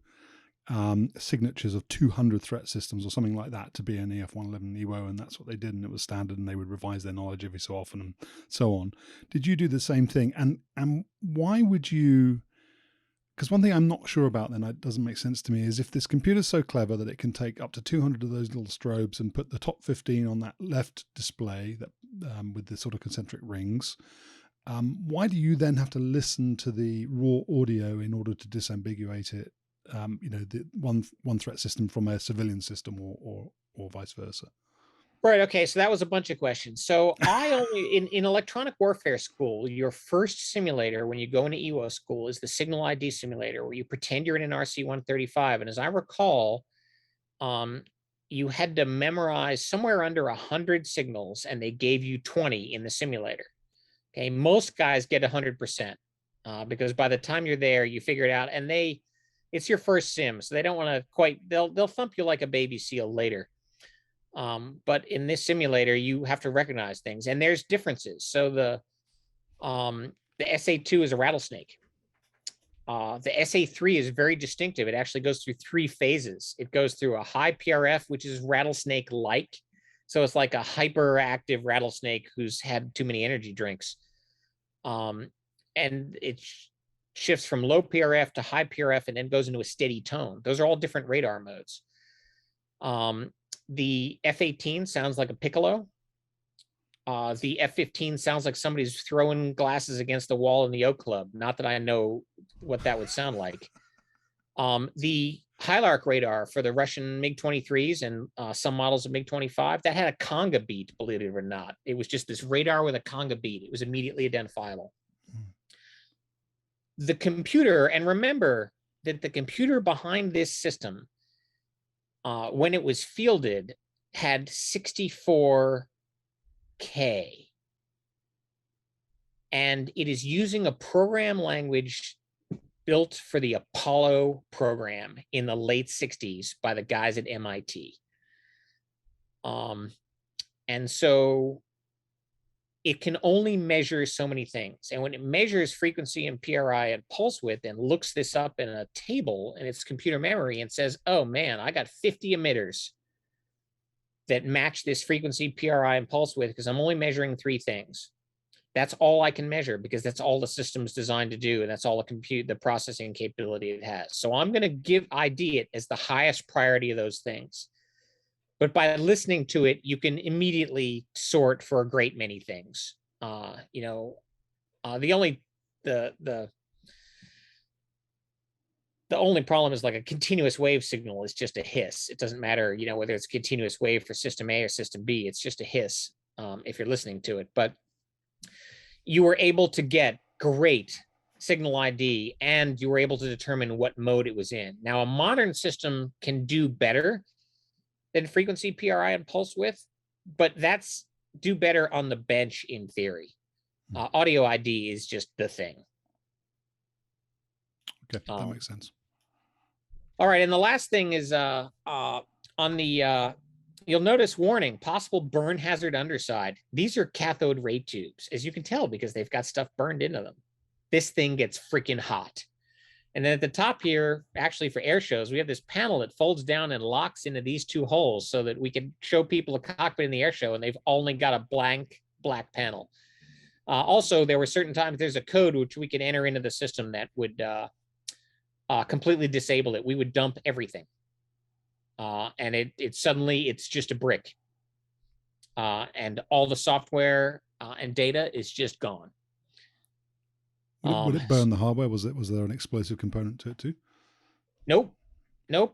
[SPEAKER 1] signatures of 200 threat systems or something like that to be an EF-111 EWO. And that's what they did. And it was standard and they would revise their knowledge every so often and so on. Did you do the same thing? And why would you... Because one thing I'm not sure about then, it doesn't make sense to me, is if this computer's so clever that it can take up to 200 of those little strobes and put the top 15 on that left display that with the sort of concentric rings, why do you then have to listen to the raw audio in order to disambiguate it, the one threat system from a civilian system or vice versa?
[SPEAKER 2] Right. Okay. So that was a bunch of questions. So I only in electronic warfare school, your first simulator when you go into EWO school is the signal ID simulator, where you pretend you're in an RC-135. And as I recall, you had to memorize somewhere under 100 signals, and they gave you 20 in the simulator. Okay. Most guys get 100% because by the time you're there, you figure it out, and it's your first sim, so they don't want to quite. They'll thump you like a baby seal later. But in this simulator, you have to recognize things, and there's differences. So the SA2 is a rattlesnake. The SA3 is very distinctive. It actually goes through 3 phases. It goes through a high PRF, which is rattlesnake-like. So it's like a hyperactive rattlesnake who's had too many energy drinks. And it shifts from low PRF to high PRF and then goes into a steady tone. Those are all different radar modes. The F-18 sounds like a piccolo. The F-15 sounds like somebody's throwing glasses against the wall in the Oak Club. Not that I know what that would sound like. The Hylark radar for the Russian MiG-23s and some models of MiG-25, that had a conga beat, believe it or not. It was just this radar with a conga beat. It was immediately identifiable. The computer, and remember that the computer behind this system, when it was fielded, had 64K. And it is using a program language built for the Apollo program in the late 60s by the guys at MIT. And so it can only measure so many things. And when it measures frequency and PRI and pulse width and looks this up in a table in its computer memory and says, oh man, I got 50 emitters that match this frequency, PRI, and pulse width because I'm only measuring 3 things. That's all I can measure because that's all the system's designed to do. And that's all the processing capability it has. So I'm going to ID it as the highest priority of those things. But by listening to it, you can immediately sort for a great many things. The only problem is like a continuous wave signal is just a hiss. It doesn't matter, whether it's a continuous wave for system A or system B. It's just a hiss if you're listening to it. But you were able to get great signal ID, and you were able to determine what mode it was in. Now, a modern system can do better than frequency, PRI, and pulse width, but that's do better on the bench in theory. Audio ID is just the thing.
[SPEAKER 1] Okay, that makes sense.
[SPEAKER 2] All right, and the last thing is on the you'll notice warning, possible burn hazard underside. These are cathode ray tubes, as you can tell, because they've got stuff burned into them. This thing gets freaking hot. And then at the top here, actually for air shows, we have this panel that folds down and locks into these two holes so that we can show people a cockpit in the air show and they've only got a blank black panel. Also, there were certain times there's a code which we could enter into the system that would completely disable it. We would dump everything. And it suddenly, it's just a brick. And all the software and data is just gone.
[SPEAKER 1] Would it burn the hardware? Was there an explosive component to it too?
[SPEAKER 2] Nope.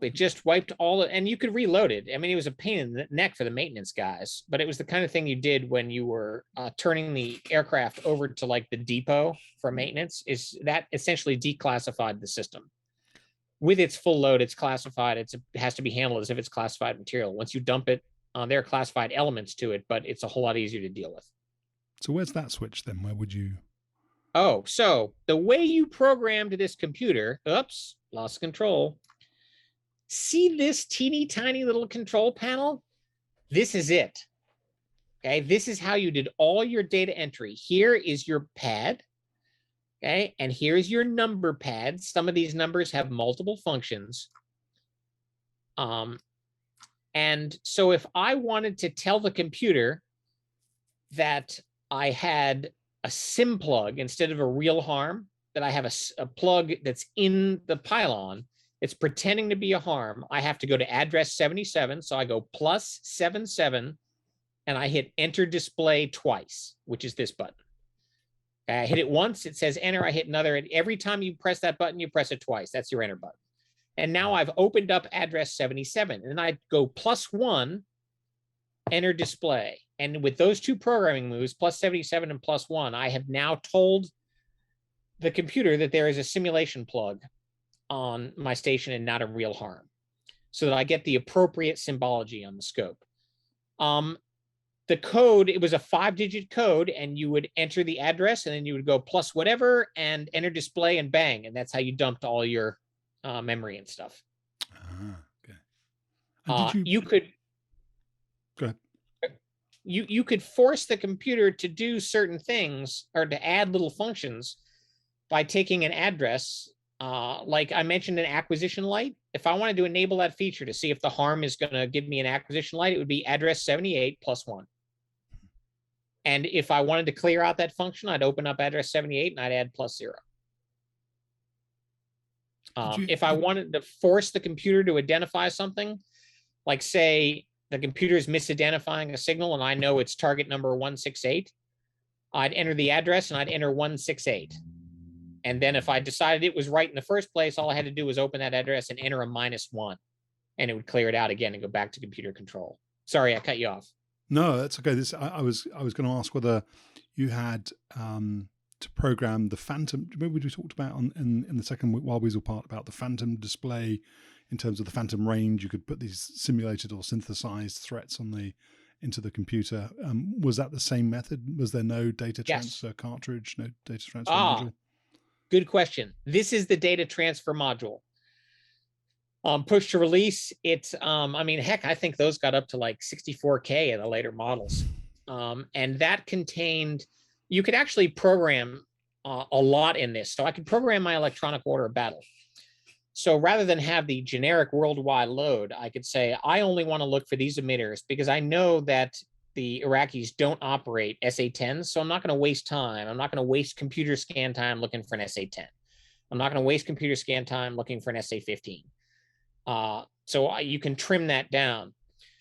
[SPEAKER 2] It just wiped all and you could reload it. I mean, it was a pain in the neck for the maintenance guys, but it was the kind of thing you did when you were turning the aircraft over to like the depot for maintenance. Is that essentially declassified the system. With its full load, it's classified. It has to be handled as if it's classified material. Once you dump it, there are classified elements to it, but it's a whole lot easier to deal with.
[SPEAKER 1] So where's that switch then? Where would you?
[SPEAKER 2] Oh, so the way you programmed this computer, oops, lost control. See this teeny tiny little control panel? This is it. Okay, this is how you did all your data entry. Here is your pad. Okay, and here's your number pad. Some of these numbers have multiple functions. And so if I wanted to tell the computer that I had a SIM plug instead of a real harm, that I have a plug that's in the pylon, it's pretending to be a harm, I have to go to address 77. So I go plus 77 and I hit enter display twice, which is this button. I hit it once, it says enter, I hit another. And every time you press that button, you press it twice. That's your enter button. And now I've opened up address 77 and I go +1, enter display. And with those two programming moves, plus 77 and +1, I have now told the computer that there is a simulation plug on my station and not a real harm, so that I get the appropriate symbology on the scope. The code, it was a 5-digit code, and you would enter the address and then you would go plus whatever and enter display and bang. And that's how you dumped all your memory and stuff.
[SPEAKER 1] Okay. And
[SPEAKER 2] you could
[SPEAKER 1] go ahead.
[SPEAKER 2] You could force the computer to do certain things or to add little functions by taking an address. Like I mentioned, an acquisition light. If I wanted to enable that feature to see if the harm is going to give me an acquisition light, it would be address 78 +1. And if I wanted to clear out that function, I'd open up address 78 and I'd add +0. If I wanted to force the computer to identify something, like say the computer is misidentifying a signal and I know it's target number 168, I'd enter the address and I'd enter 168. And then if I decided it was right in the first place, all I had to do was open that address and enter a -1, and it would clear it out again and go back to computer control. Sorry, I cut you off.
[SPEAKER 1] No, that's okay. I was going to ask whether you had to program the phantom. Remember we talked about in the second Wild Weasel part about the phantom display in terms of the phantom range. You could put these simulated or synthesized threats into the computer. Was that the same method? Was there no data transfer cartridge, no data transfer module?
[SPEAKER 2] Good question. This is the data transfer module. Push to release, it's, I mean, heck, I think those got up to like 64K in the later models. And that contained, you could actually program a lot in this. So I could program my electronic order of battle. So rather than have the generic worldwide load, I could say, I only want to look for these emitters because I know that the Iraqis don't operate SA-10s, so I'm not going to waste time. I'm not going to waste computer scan time looking for an SA-10. I'm not going to waste computer scan time looking for an SA-15. So you can trim that down.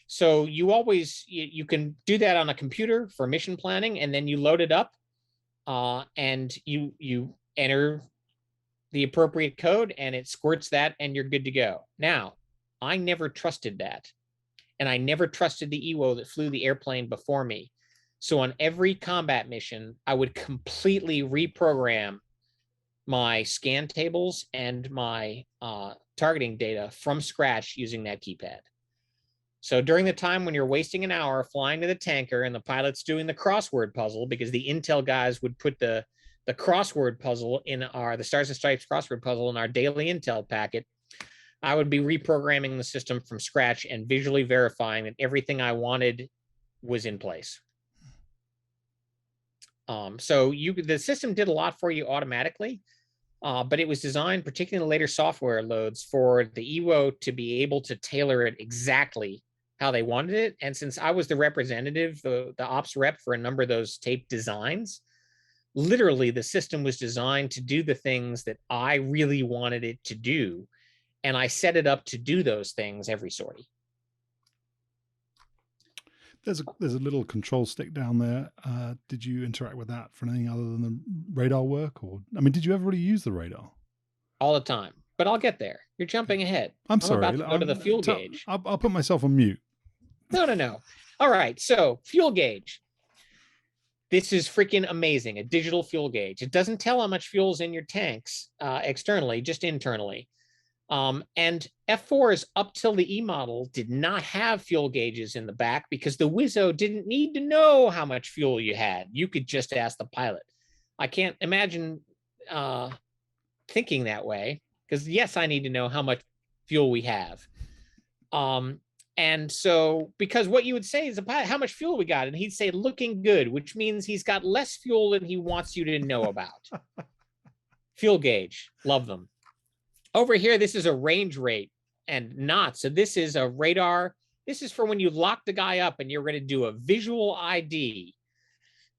[SPEAKER 2] So you can do that on a computer for mission planning, and then you load it up and you enter the appropriate code and it squirts that and you're good to go. Now, I never trusted that. And I never trusted the EWO that flew the airplane before me. So on every combat mission, I would completely reprogram my scan tables and my targeting data from scratch using that keypad. So during the time when you're wasting an hour flying to the tanker and the pilot's doing the crossword puzzle, because the intel guys would put the crossword puzzle in the Stars and Stripes crossword puzzle in our daily intel packet, I would be reprogramming the system from scratch and visually verifying that everything I wanted was in place. So the system did a lot for you automatically, but it was designed, particularly in the later software loads, for the EWO to be able to tailor it exactly how they wanted it. And since I was the representative, the ops rep for a number of those tape designs, literally the system was designed to do the things that I really wanted it to do. And I set it up to do those things every sortie.
[SPEAKER 1] There's a little control stick down there. Did you interact with that for anything other than the radar work? Or, I mean, did you ever really use the radar?
[SPEAKER 2] All the time, but I'll get there. You're jumping ahead.
[SPEAKER 1] I'm sorry.
[SPEAKER 2] About to go to the fuel gauge.
[SPEAKER 1] I'll put myself on mute.
[SPEAKER 2] No. All right, so fuel gauge. This is freaking amazing, a digital fuel gauge. It doesn't tell how much fuel is in your tanks externally, just internally. And F4s up till the E model did not have fuel gauges in the back because the Wizzo didn't need to know how much fuel you had. You could just ask the pilot. I can't imagine thinking that way because, yes, I need to know how much fuel we have. And so, because what you would say is, how much fuel we got? And he'd say, looking good, which means he's got less fuel than he wants you to know about. Fuel gauge, love them. Over here, this is a range rate and not. So this is a radar. This is for when you lock the guy up and you're going to do a visual ID.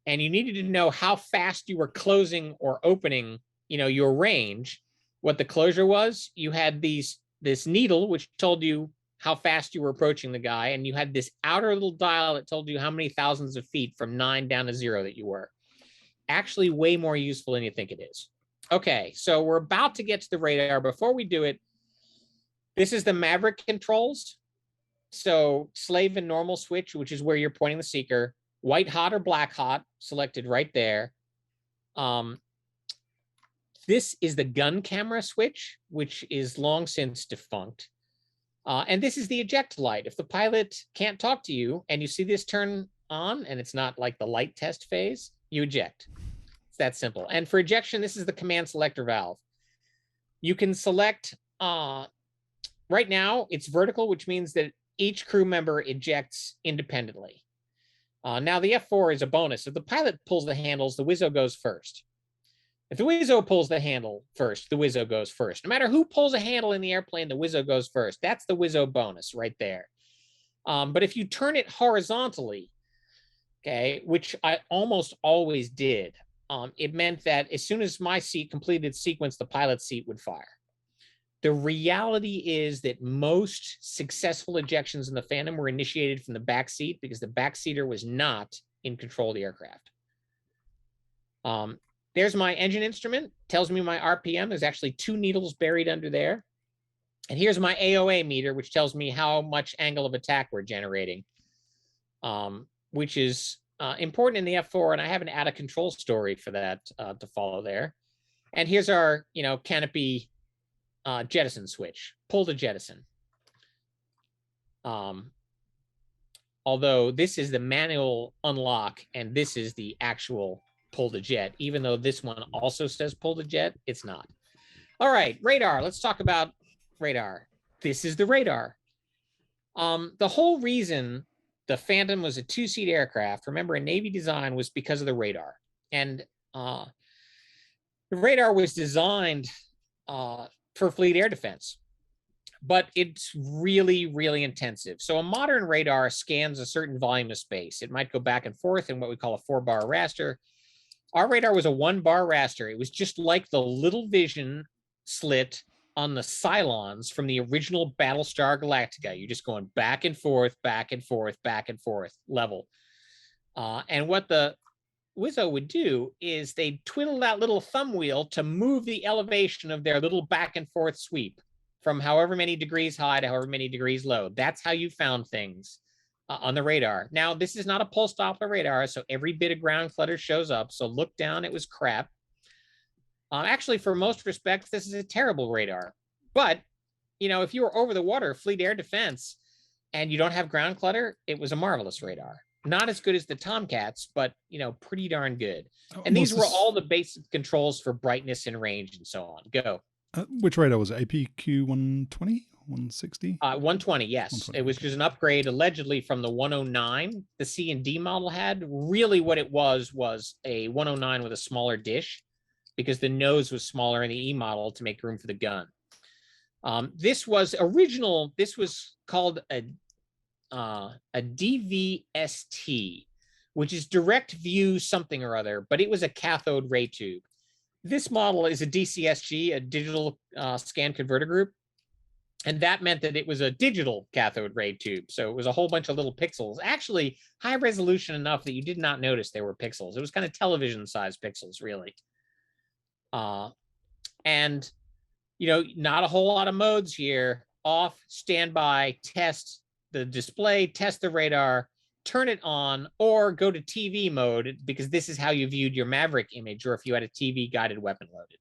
[SPEAKER 2] And you needed to know how fast you were closing or opening, your range. What the closure was, you had this needle, which told you how fast you were approaching the guy. And you had this outer little dial that told you how many thousands of feet from 9 down to 0 that you were. Actually, way more useful than you think it is. Okay, so we're about to get to the radar. Before we do it, this is the Maverick controls. So slave and normal switch, which is where you're pointing the seeker. White hot or black hot, selected right there. This is the gun camera switch, which is long since defunct. And this is the eject light. If the pilot can't talk to you and you see this turn on and it's not like the light test phase, you eject. It's that simple. And for ejection, this is the command selector valve. You can select, right now, it's vertical, which means that each crew member ejects independently. Now, the F4 is a bonus. If the pilot pulls the handles, the Wizzo goes first. If the Wizzo pulls the handle first, the Wizzo goes first. No matter who pulls a handle in the airplane, the Wizzo goes first. That's the Wizzo bonus right there. But if you turn it horizontally, okay, which I almost always did, it meant that as soon as my seat completed sequence, the pilot's seat would fire. The reality is that most successful ejections in the Phantom were initiated from the back seat because the backseater was not in control of the aircraft. There's my engine instrument, tells me my RPM. There's actually 2 needles buried under there. And here's my AOA meter, which tells me how much angle of attack we're generating, which is important in the F4, and I have an out of control story for that to follow there. And here's our, Canopy jettison switch, pull to jettison. Although this is the manual unlock, and this is the actual pull to jet. Even though this one also says pull to jet, it's not. All right, radar. Let's talk about radar. This is the radar. The whole reason the Phantom was a 2-seat aircraft, remember, in Navy design, was because of the radar. And the radar was designed for fleet air defense, but it's really, really intensive. So a modern radar scans a certain volume of space. It might go back and forth in what we call a 4-bar raster. Our radar was a 1-bar raster. It was just like the little vision slit on the Cylons from the original Battlestar Galactica. You're just going back and forth, back and forth, back and forth level. And what the Wizzo would do is they'd twiddle that little thumb wheel to move the elevation of their little back and forth sweep from however many degrees high to however many degrees low. That's how you found things on the radar. Now, this is not a pulse Doppler radar, so every bit of ground clutter shows up. So look down, it was crap. Actually, for most respects, this is a terrible radar. But, you know, if you were over the water, fleet air defense, and you don't have ground clutter, it was a marvelous radar. Not as good as the Tomcats, but, you know, pretty darn good. And these were all the basic controls for brightness and range and so on. Go.
[SPEAKER 1] Which radar was it? APQ 120? 160?
[SPEAKER 2] 120, yes. 120, it was just an upgrade allegedly from the 109 the C and D model had. Really what it was a 109 with a smaller dish because the nose was smaller in the E model to make room for the gun. This was called a DVST, which is direct view something or other, but it was a cathode ray tube. This model is a DCSG, a digital scan converter group. And that meant that it was a digital cathode ray tube. So it was a whole bunch of little pixels, actually high resolution enough that you did not notice they were pixels. It was kind of television sized pixels, really. And, you know, not a whole lot of modes here. Off, standby, test the display, test the radar, turn it on, or go to TV mode, because this is how you viewed your Maverick image, or if you had a TV guided weapon loaded.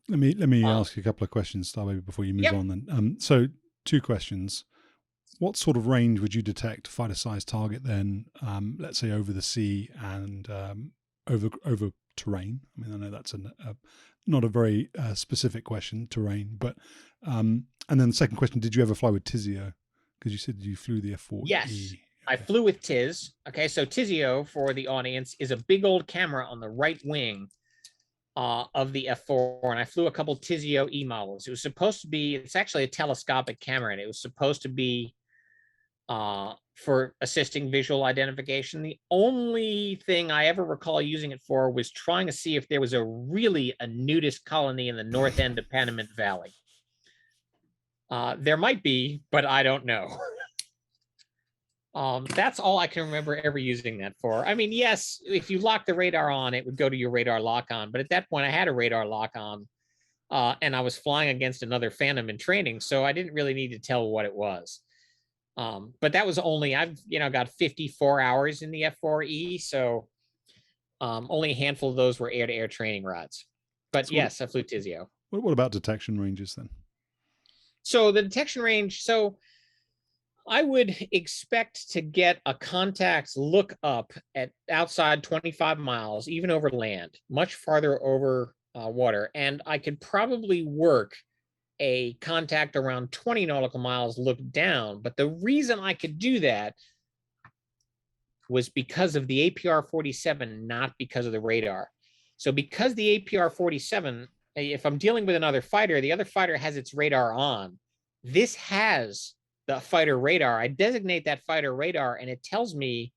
[SPEAKER 1] Let me ask you a couple of questions, Starbaby, before you move on then. So 2 questions. What sort of range would you detect fighter-sized target then, let's say over the sea and over terrain? I mean, I know that's not a very specific question, terrain, but and then the second question, did you ever fly with Tizio? Because you said you flew the F-4G.
[SPEAKER 2] Yes, I flew with Tiz. Okay, so Tizio, for the audience, is a big old camera on the right wing of the F4, and I flew a couple Tizio E models. It was supposed to be, it's actually a telescopic camera, and it was supposed to be for assisting visual identification. The only thing I ever recall using it for was trying to see if there was a nudist colony in the north end of Panamint Valley. There might be, but I don't know. That's all I can remember ever using that for. I mean, yes, if you lock the radar on, it would go to your radar lock on. But at that point, I had a radar lock on, and I was flying against another Phantom in training, so I didn't really need to tell what it was. But that was only, I've got 54 hours in the F4E, so only a handful of those were air-to-air training rods. But so yes, I flew Tizio.
[SPEAKER 1] What about detection ranges then?
[SPEAKER 2] So the detection range, so I would expect to get a contact look up at outside 25 miles, even over land, much farther over water. And I could probably work a contact around 20 nautical miles look down. But the reason I could do that was because of the APR-47, not because of the radar. So because the APR-47, if I'm dealing with another fighter, the other fighter has its radar on. This has the fighter radar. I designate that fighter radar, and it tells me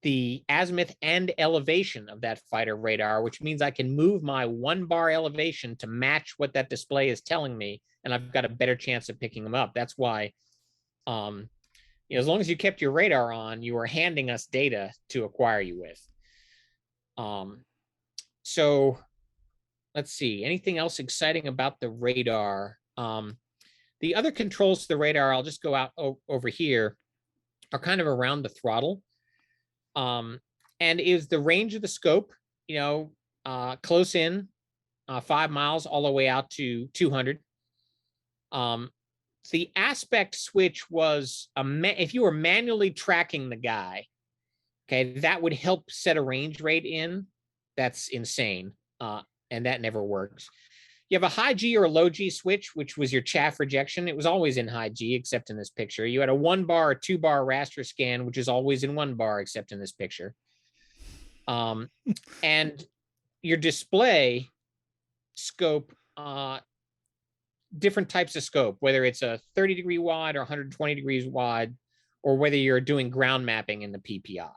[SPEAKER 2] the azimuth and elevation of that fighter radar, which means I can move my 1 bar elevation to match what that display is telling me, and I've got a better chance of picking them up. That's why, as long as you kept your radar on, you were handing us data to acquire you with. So let's see, anything else exciting about the radar? The other controls to the radar, I'll just go out over here, are kind of around the throttle. And is the range of the scope, close in, 5 miles all the way out to 200. The aspect switch was, if you were manually tracking the guy, okay, that would help set a range rate in. That's insane. And that never works. You have a high G or a low G switch, which was your chaff rejection. It was always in high G, except in this picture. You had a 1 bar or 2 bar raster scan, which is always in 1 bar, except in this picture. And your display scope, different types of scope, whether it's a 30-degree wide or 120 degrees wide, or whether you're doing ground mapping in the PPI.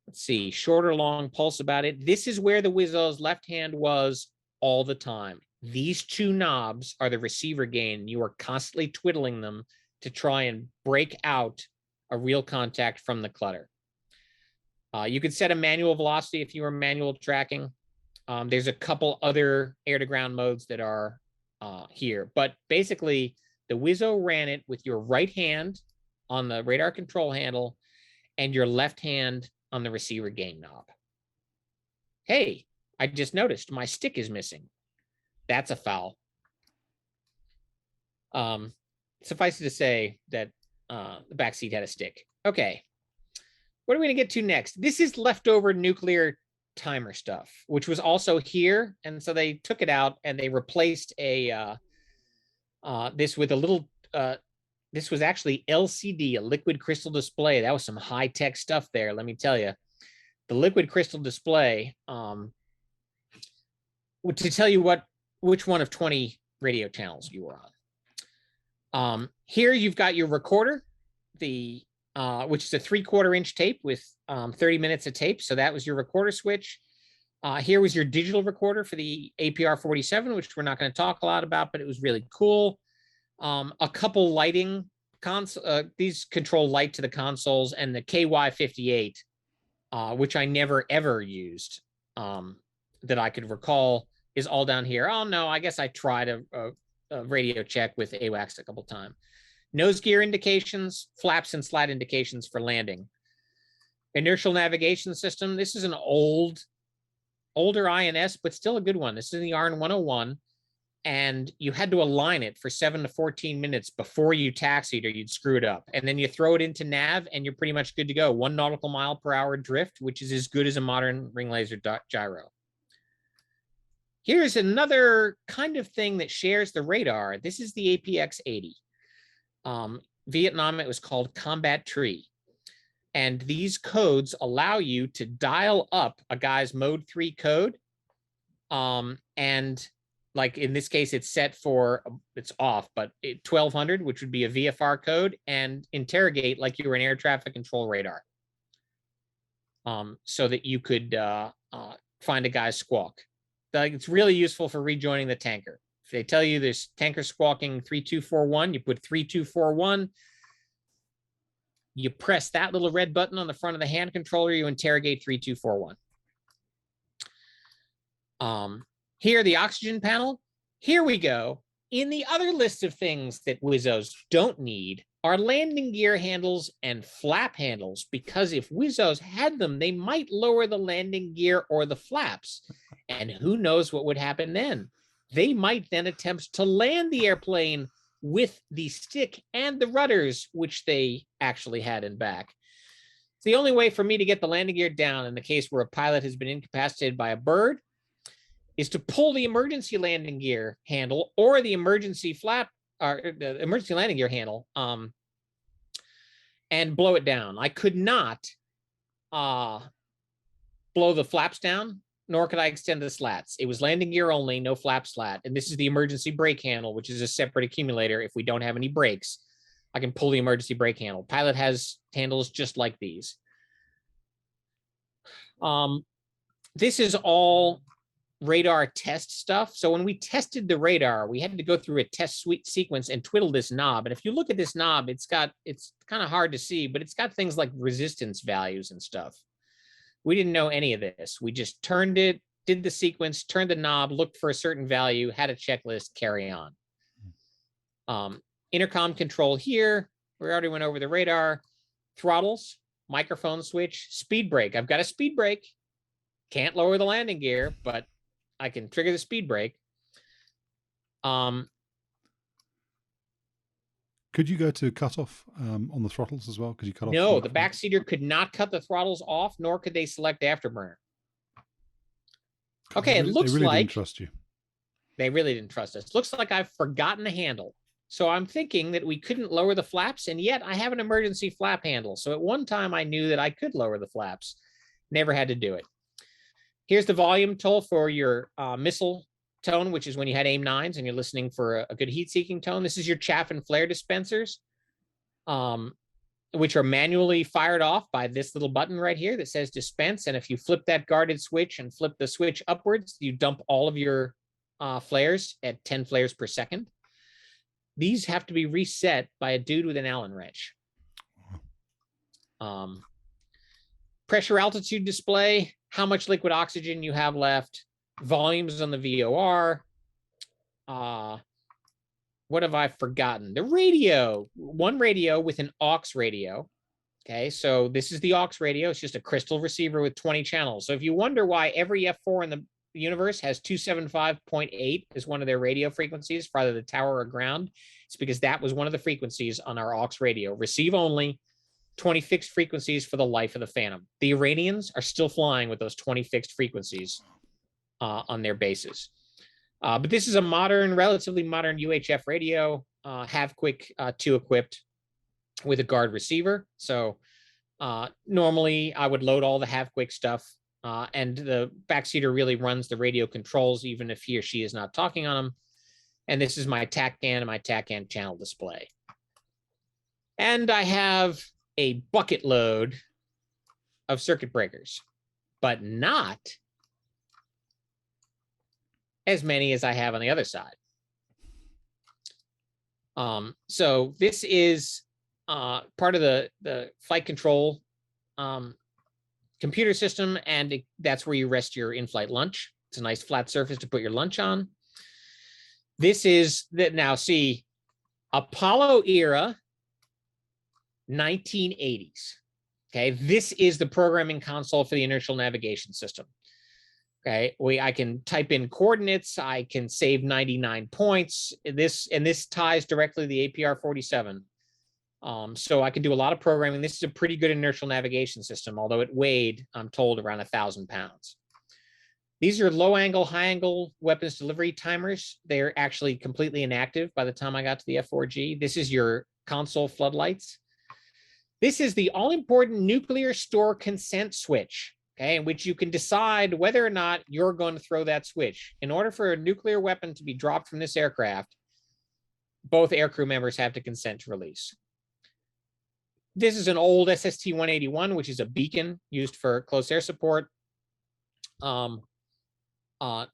[SPEAKER 2] Let's see, short or long pulse about it. This is where the Weasel's left hand was all the time. These 2 knobs are the receiver gain. You are constantly twiddling them to try and break out a real contact from the clutter. You could set a manual velocity if you were manual tracking. There's a couple other air-to-ground modes that are here. But basically, the Wizzo ran it with your right hand on the radar control handle and your left hand on the receiver gain knob. Hey, I just noticed my stick is missing. That's a foul. Suffice it to say that the back seat had a stick. Okay. What are we going to get to next? This is leftover nuclear timer stuff, which was also here. And so they took it out and they replaced this with a little, this was actually LCD, a liquid crystal display. That was some high-tech stuff there, let me tell you. The liquid crystal display, to tell you which one of 20 radio channels you were on. Here you've got your recorder, which is a 3/4 inch tape with 30 minutes of tape. So that was your recorder switch. Here was your digital recorder for the APR 47, which we're not going to talk a lot about, but it was really cool. A couple lighting these control light to the consoles, and the KY58, which I never ever used, that I could recall, is all down here. Oh no, I guess I tried a radio check with AWACS a couple times. Nose gear indications, flaps and slat indications for landing. Inertial navigation system. This is an older INS, but still a good one. This is the RN 101. And you had to align it for 7 to 14 minutes before you taxied, or you'd screw it up. And then you throw it into nav and you're pretty much good to go. 1 nautical mile per hour drift, which is as good as a modern ring laser gyro. Here's another kind of thing that shares the radar. This is the APX 80. Vietnam, it was called Combat Tree. And these codes allow you to dial up a guy's mode 3 code. And like in this case, it's set for, it's off, but 1200, which would be a VFR code, and interrogate like you were an air traffic control radar. So that you could find a guy's squawk. It's really useful for rejoining the tanker. If they tell you there's tanker squawking 3241, you put 3241. You press that little red button on the front of the hand controller, you interrogate 3241. Here, the oxygen panel. Here we go. In the other list of things that Wizzos don't need are landing gear handles and flap handles, because if Wizzos had them, they might lower the landing gear or the flaps. And who knows what would happen then? They might then attempt to land the airplane with the stick and the rudders, which they actually had in back. It's the only way for me to get the landing gear down in the case where a pilot has been incapacitated by a bird is to pull the emergency landing gear handle or the emergency flap, or the emergency landing gear handle, and blow it down. I could not blow the flaps down, nor could I extend the slats. It was landing gear only, no flap slat. And this is the emergency brake handle, which is a separate accumulator. If we don't have any brakes, I can pull the emergency brake handle. Pilot has handles just like these. This is all radar test stuff. So when we tested the radar, we had to go through a test sequence and twiddle this knob. And if you look at this knob, it's kind of hard to see, but it's got things like resistance values and stuff. We didn't know any of this. We just turned it, did the sequence, turned the knob, looked for a certain value, had a checklist, carry on. Intercom control here. We already went over the radar. Throttles, microphone switch, speed brake. I've got a speed brake. Can't lower the landing gear, but I can trigger the speed brake.
[SPEAKER 1] Could you go to cutoff on the throttles as well? Could you cut off?
[SPEAKER 2] No, the backseater could not cut the throttles off, nor could they select afterburner. Okay, it looks
[SPEAKER 1] they really
[SPEAKER 2] like
[SPEAKER 1] didn't trust you.
[SPEAKER 2] They really didn't trust us. Looks like I've forgotten a handle. So I'm thinking that we couldn't lower the flaps, and yet I have an emergency flap handle. So at one time I knew that I could lower the flaps. Never had to do it. Here's the volume toll for your missile tone, which is when you had AIM-9s and you're listening for a good heat-seeking tone. This is your chaff and flare dispensers, which are manually fired off by this little button right here that says dispense. And if you flip that guarded switch and flip the switch upwards, you dump all of your flares at 10 flares per second. These have to be reset by a dude with an Allen wrench. Pressure altitude display, how much liquid oxygen you have left, volumes on the VOR, What have I forgotten? The radio, one radio with an aux radio. Okay, so this is the aux radio. It's just a crystal receiver with 20 channels. So if you wonder why every F4 in the universe has 275.8 as one of their radio frequencies for either the tower or ground, it's because that was one of the frequencies on our aux radio. Receive only, 20 fixed frequencies for the life of the Phantom. The Iranians are still flying with those 20 fixed frequencies on their bases. But this is a modern, relatively modern UHF radio, Have-Quick 2 equipped with a guard receiver. So normally I would load all the Have-Quick stuff, and the backseater really runs the radio controls, even if he or she is not talking on them. And this is my TACAN and my TACAN channel display. And I have a bucket load of circuit breakers, but not as many as I have on the other side. So this is part of the flight control computer system, and that's where you rest your in-flight lunch. It's a nice flat surface to put your lunch on. This is that, now see, Apollo era, 1980s. Okay, this is the programming console for the inertial navigation system. Okay, I can type in coordinates. I can save 99 points. This ties directly to the APR 47. So I can do a lot of programming. This is a pretty good inertial navigation system, although it weighed, I'm told, around 1,000 pounds. These are low angle, high angle weapons delivery timers. They're actually completely inactive by the time I got to the F-4G. This is your console floodlights. This is the all-important nuclear store consent switch, okay, in which you can decide whether or not you're going to throw that switch. In order for a nuclear weapon to be dropped from this aircraft, both aircrew members have to consent to release. This is an old SST-181, which is a beacon used for close air support.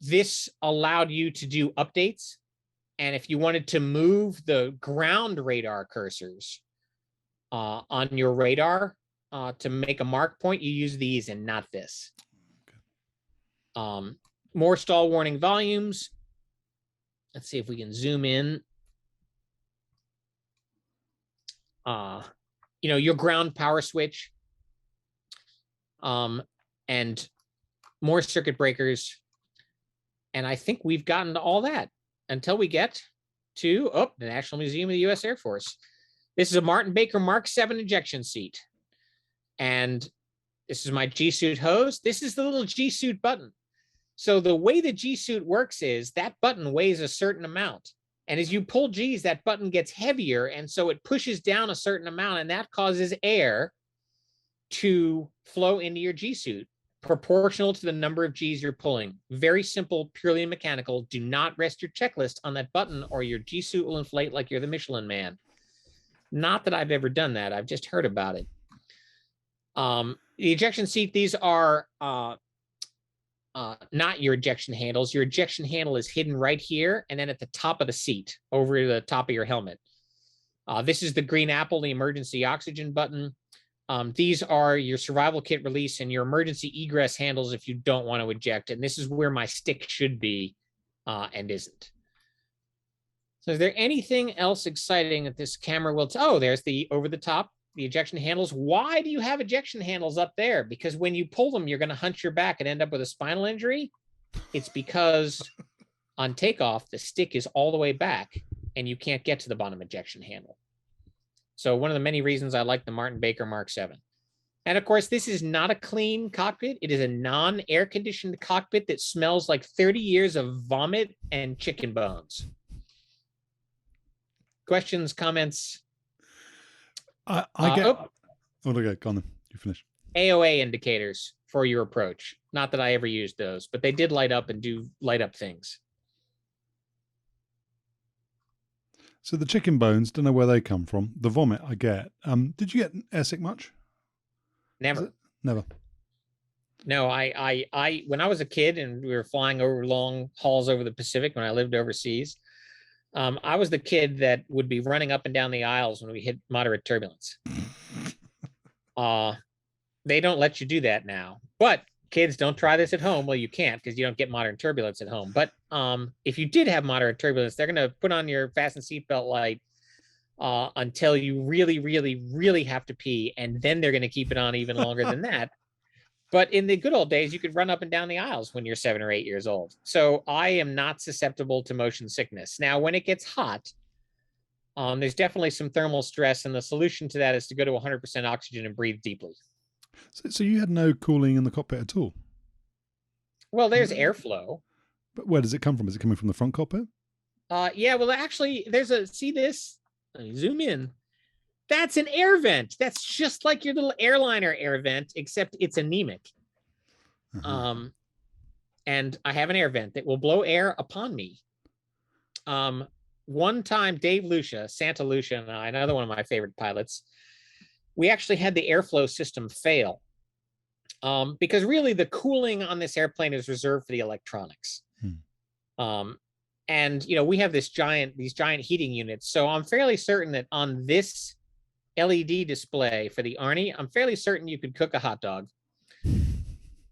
[SPEAKER 2] This allowed you to do updates. And if you wanted to move the ground radar cursors on your radar to make a mark point, you use these and not this. More stall warning volumes. Let's see if we can zoom in. You know, your ground power switch, and more circuit breakers. And I think we've gotten to all that until we get to the National Museum of the U.S. Air Force. This is a Martin Baker Mark 7 ejection seat. And this is my G-Suit hose. This is the little G-Suit button. So the way the G-Suit works is that button weighs a certain amount. And as you pull G's, that button gets heavier. And so it pushes down a certain amount, and that causes air to flow into your G-Suit, proportional to the number of G's you're pulling. Very simple, purely mechanical. Do not rest your checklist on that button, or your G-Suit will inflate like you're the Michelin Man. Not that I've ever done that. I've just heard about it. The ejection seat, these are not your ejection handles. Your ejection handle is hidden right here, and then at the top of the seat, over the top of your helmet. This is the green apple, the emergency oxygen button. These are your survival kit release and your emergency egress handles if you don't want to eject. And this is where my stick should be and isn't. So is there anything else exciting that this camera will oh, there's the over the top, the ejection handles. Why do you have ejection handles up there? Because when you pull them, you're going to hunch your back and end up with a spinal injury. It's because on takeoff, the stick is all the way back and you can't get to the bottom ejection handle. So one of the many reasons I like the Martin Baker Mark 7. And of course, this is not a clean cockpit. It is a non-air conditioned cockpit that smells like 30 years of vomit and chicken bones. Questions, comments?
[SPEAKER 1] I get. Okay, go on then. You finish.
[SPEAKER 2] AOA indicators for your approach. Not that I ever used those, but they did light up and do light up things.
[SPEAKER 1] So the chicken bones, don't know where they come from. The vomit, I get. Did you get airsick much?
[SPEAKER 2] Never.
[SPEAKER 1] Never.
[SPEAKER 2] No, I when I was a kid and we were flying over long hauls over the Pacific when I lived overseas, I was the kid that would be running up and down the aisles when we hit moderate turbulence. They don't let you do that now. But kids, don't try this at home. Well, you can't because you don't get moderate turbulence at home. But if you did have moderate turbulence, they're going to put on your fasten seatbelt light until you really, really, really have to pee. And then they're going to keep it on even longer than that. But in the good old days, you could run up and down the aisles when you're 7 or 8 years old. So I am not susceptible to motion sickness. Now, when it gets hot, there's definitely some thermal stress. And the solution to that is to go to 100% oxygen and breathe deeply.
[SPEAKER 1] So you had no cooling in the cockpit at all?
[SPEAKER 2] Well, there's airflow.
[SPEAKER 1] But where does it come from? Is it coming from the front cockpit?
[SPEAKER 2] Yeah, well, actually, see this? Zoom in. That's an air vent. That's just like your little airliner air vent, except it's anemic. And I have an air vent that will blow air upon me. One time, Dave Lucia, Santa Lucia, and I, another one of my favorite pilots, we actually had the airflow system fail. Because really the cooling on this airplane is reserved for the electronics. And we have these giant heating units. So I'm fairly certain that on this LED display for the Arnie, I'm fairly certain you could cook a hot dog.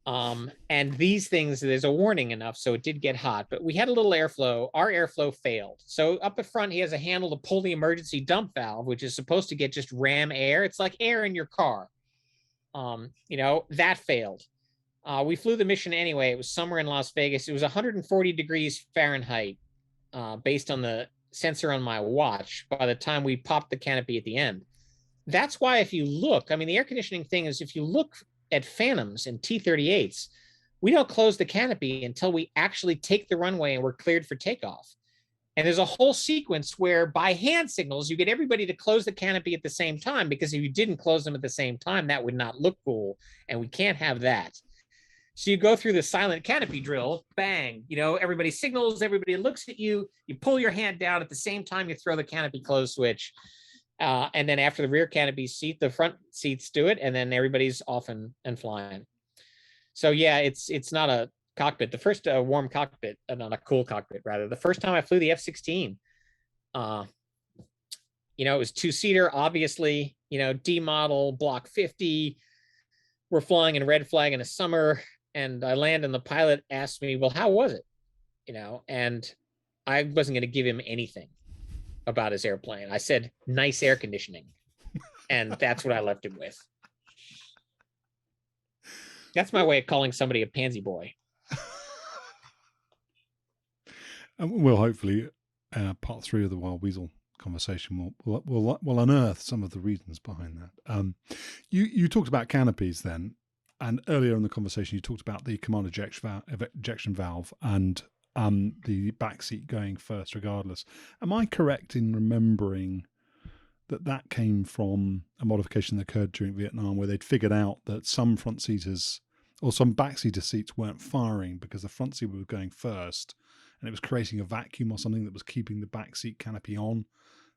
[SPEAKER 2] And these things, there's a warning enough, so it did get hot, but we had a little airflow. Our airflow failed. So up at front, he has a handle to pull the emergency dump valve, which is supposed to get just ram air. It's like air in your car. That failed. We flew the mission anyway. It was summer in Las Vegas. It was 140 degrees Fahrenheit, based on the sensor on my watch by the time we popped the canopy at the end. That's why if you look, the air conditioning thing is if you look at Phantoms and T-38s, we don't close the canopy until we actually take the runway and we're cleared for takeoff. And there's a whole sequence where by hand signals, you get everybody to close the canopy at the same time, because if you didn't close them at the same time, that would not look cool. And we can't have that. So you go through the silent canopy drill, bang, everybody signals, everybody looks at you, you pull your hand down at the same time, you throw the canopy close switch. And then after the rear canopy seat, the front seats do it, and then everybody's off and flying. So yeah, it's not a cockpit. The first warm cockpit, not a cool cockpit, rather. The first time I flew the F-16, it was two-seater, obviously, D model, block 50. We're flying in red flag in the summer, and I land, and the pilot asked me, well, how was it? And I wasn't going to give him anything about his airplane. I said, nice air conditioning. And that's what I left him with. That's my way of calling somebody a pansy boy.
[SPEAKER 1] And we'll hopefully, part 3 of the Wild Weasel conversation will unearth some of the reasons behind that. You talked about canopies then, and earlier in the conversation you talked about the command ejection valve and the backseat going first regardless. Am I correct in remembering that came from a modification that occurred during Vietnam, where they'd figured out that some front seaters or some backseater seats weren't firing because the front seat was going first, and it was creating a vacuum or something that was keeping the backseat canopy on,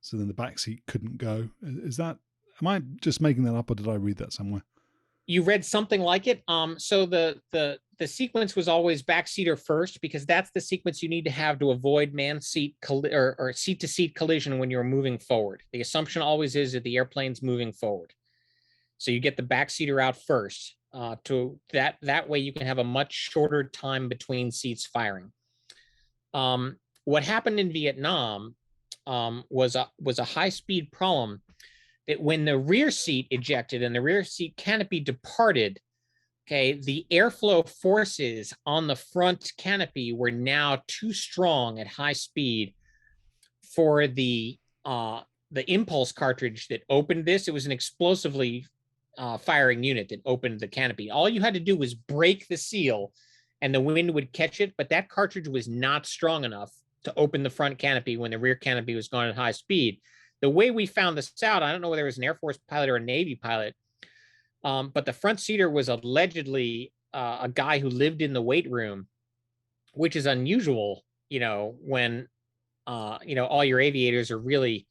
[SPEAKER 1] so then the backseat couldn't go? Am I just making that up, or did I read that somewhere?
[SPEAKER 2] You read something like it. So the sequence was always backseater first, because that's the sequence you need to have to avoid man seat or seat to seat collision when you're moving forward. The assumption always is that the airplane's moving forward. So you get the backseater out first. To that way you can have a much shorter time between seats firing. What happened in Vietnam was a high-speed problem, that when the rear seat ejected and the rear seat canopy departed, the airflow forces on the front canopy were now too strong at high speed for the impulse cartridge that opened this. It was an explosively firing unit that opened the canopy. All you had to do was break the seal and the wind would catch it, but that cartridge was not strong enough to open the front canopy when the rear canopy was going at high speed. The way we found this out, I don't know whether it was an Air Force pilot or a Navy pilot, but the front seater was allegedly a guy who lived in the weight room, which is unusual, when, all your aviators are really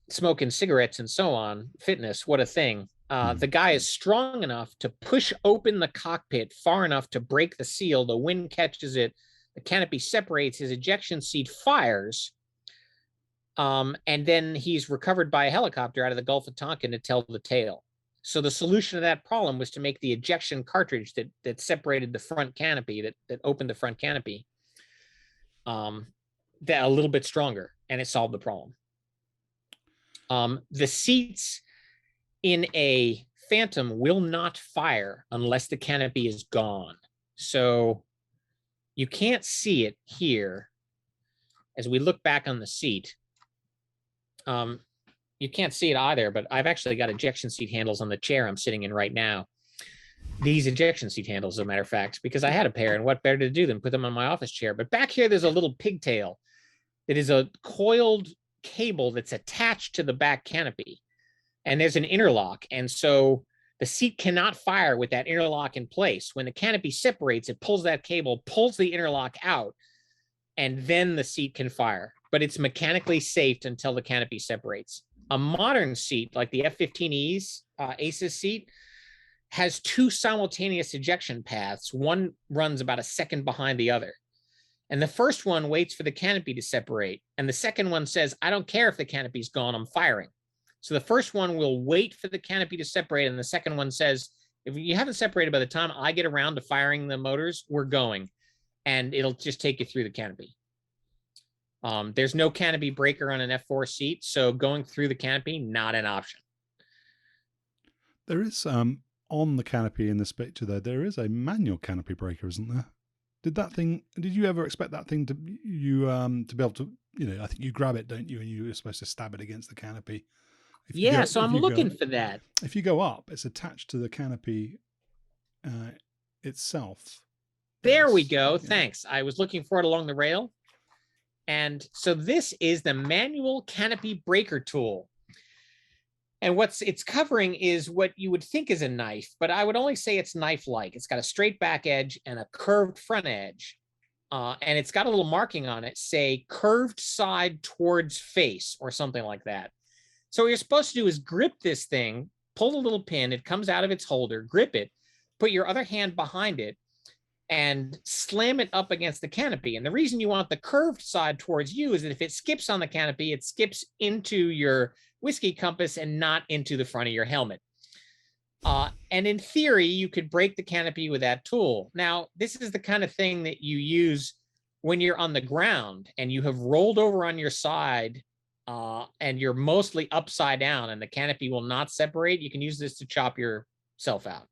[SPEAKER 2] smoking cigarettes and so on. Fitness, what a thing. The guy is strong enough to push open the cockpit far enough to break the seal. The wind catches it. The canopy separates. His ejection seat fires. And then he's recovered by a helicopter out of the Gulf of Tonkin to tell the tale. So the solution to that problem was to make the ejection cartridge that separated the front canopy, that opened the front canopy, that a little bit stronger, and it solved the problem. The seats in a Phantom will not fire unless the canopy is gone. So you can't see it here. As we look back on the seat, you can't see it either, but I've actually got ejection seat handles on the chair I'm sitting in right now. These ejection seat handles, as a matter of fact, because I had a pair, and what better to do than put them on my office chair. But back here, there's a little pigtail that is a coiled cable that's attached to the back canopy. And there's an interlock. And so the seat cannot fire with that interlock in place. When the canopy separates, it pulls that cable, pulls the interlock out, and then the seat can fire. But it's mechanically safe until the canopy separates. A modern seat, like the F-15E's ACES seat, has two simultaneous ejection paths. One runs about a second behind the other. And the first one waits for the canopy to separate. And the second one says, I don't care if the canopy's gone, I'm firing. So the first one will wait for the canopy to separate. And the second one says, if you haven't separated by the time I get around to firing the motors, we're going. And it'll just take you through the canopy. There's no canopy breaker on an F4 seat. So going through the canopy, not an option.
[SPEAKER 1] There is, on the canopy in this picture there is a manual canopy breaker, isn't there? Did you ever expect that thing to be able to, I think you grab it, don't you? And you're supposed to stab it against the canopy.
[SPEAKER 2] So I'm looking for that.
[SPEAKER 1] If you go up, it's attached to the canopy itself.
[SPEAKER 2] There we go. Yeah. Thanks. I was looking for it along the rail. And so this is the manual canopy breaker tool. And what it's covering is what you would think is a knife, but I would only say it's knife-like. It's got a straight back edge and a curved front edge. And it's got a little marking on it, say curved side towards face or something like that. So what you're supposed to do is grip this thing, pull the little pin, it comes out of its holder, grip it, put your other hand behind it, and slam it up against the canopy. And the reason you want the curved side towards you is that if it skips on the canopy, it skips into your whiskey compass and not into the front of your helmet. And in theory, you could break the canopy with that tool. Now, this is the kind of thing that you use when you're on the ground and you have rolled over on your side and you're mostly upside down and the canopy will not separate. You can use this to chop yourself out.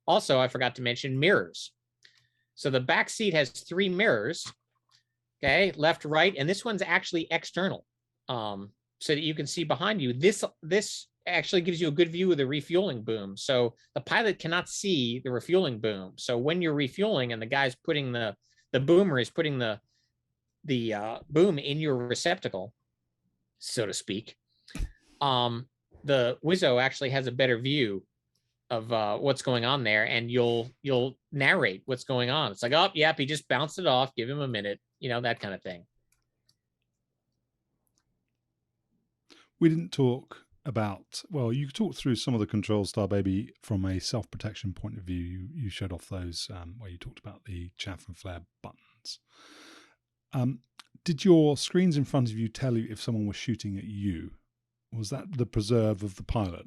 [SPEAKER 2] Also, I forgot to mention mirrors. So the back seat has 3 mirrors, okay, left, right, and this one's actually external, so that you can see behind you. This actually gives you a good view of the refueling boom. So the pilot cannot see the refueling boom. So when you're refueling and the guy's putting the boomer is putting the boom in your receptacle, so to speak, the Wizzo actually has a better view of what's going on there, and you'll narrate what's going on. It's like, oh, yep, he just bounced it off. Give him a minute, that kind of thing.
[SPEAKER 1] We didn't talk about, well, you talked through some of the controls, Starbaby, from a self-protection point of view. You showed off those where you talked about the chaff and flare buttons. Did your screens in front of you tell you if someone was shooting at you? Was that the preserve of the pilot?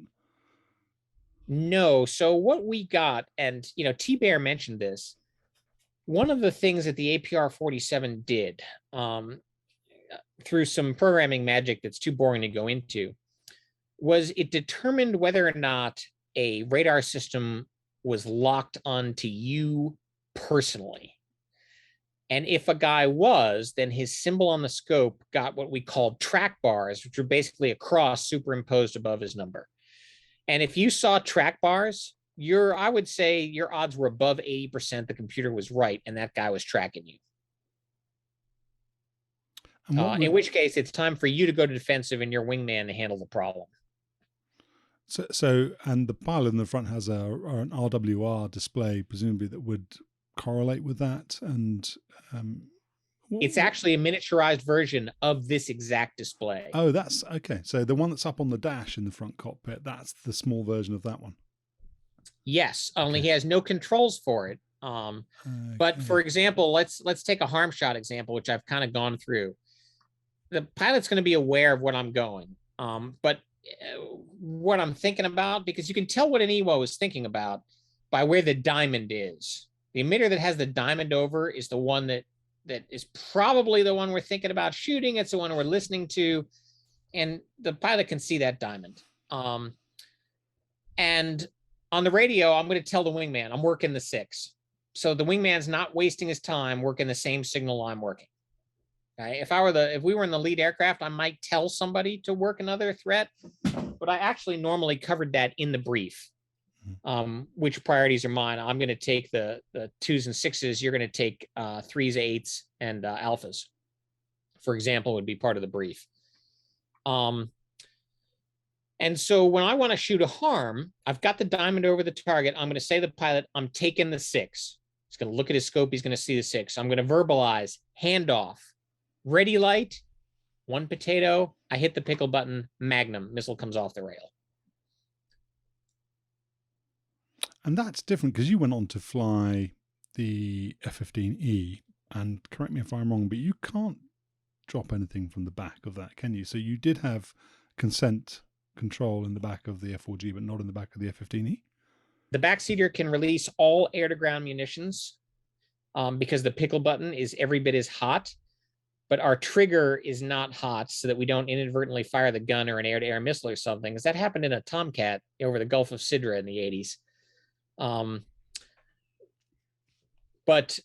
[SPEAKER 2] No. So what we got, and T-Bear mentioned this, one of the things that the APR-47 did through some programming magic that's too boring to go into was it determined whether or not a radar system was locked onto you personally. And if a guy was, then his symbol on the scope got what we called track bars, which are basically a cross superimposed above his number. And if you saw track bars, I would say your odds were above 80% the computer was right and that guy was tracking you. In which case, it's time for you to go to defensive and your wingman to handle the problem.
[SPEAKER 1] So and the pilot in the front has an RWR display, presumably, that would correlate with that. And
[SPEAKER 2] it's actually a miniaturized version of this exact display.
[SPEAKER 1] Oh, that's okay. So the one that's up on the dash in the front cockpit, that's the small version of that one.
[SPEAKER 2] Yes, only he has no controls for it. But for example, let's take a harm shot example, which I've kind of gone through. The pilot's going to be aware of what I'm going. But what I'm thinking about, because you can tell what an EWO is thinking about by where the diamond is. The emitter that has the diamond over is the one that is probably the one we're thinking about shooting. It's the one we're listening to, and the pilot can see that diamond. And on the radio, I'm going to tell the wingman I'm working the 6. So the wingman's not wasting his time working the same signal I'm working. Okay? If we were in the lead aircraft, I might tell somebody to work another threat, but I actually normally covered that in the brief. Which priorities are mine? I'm going to take the 2s and 6s. You're going to take 3s, 8s, and alphas, for example, would be part of the brief. And so when I want to shoot a harm, I've got the diamond over the target. I'm going to say to the pilot, I'm taking the 6. He's going to look at his scope. He's going to see the 6. I'm going to verbalize, handoff, ready light, 1 potato. I hit the pickle button, magnum, missile comes off the rail.
[SPEAKER 1] And that's different because you went on to fly the F-15E, and correct me if I'm wrong, but you can't drop anything from the back of that, can you? So you did have consent control in the back of the F-4G, but not in the back of the F-15E?
[SPEAKER 2] The backseater can release all air-to-ground munitions because the pickle button is every bit as hot, but our trigger is not hot so that we don't inadvertently fire the gun or an air-to-air missile or something, because that happened in a Tomcat over the Gulf of Sidra in the 80s. But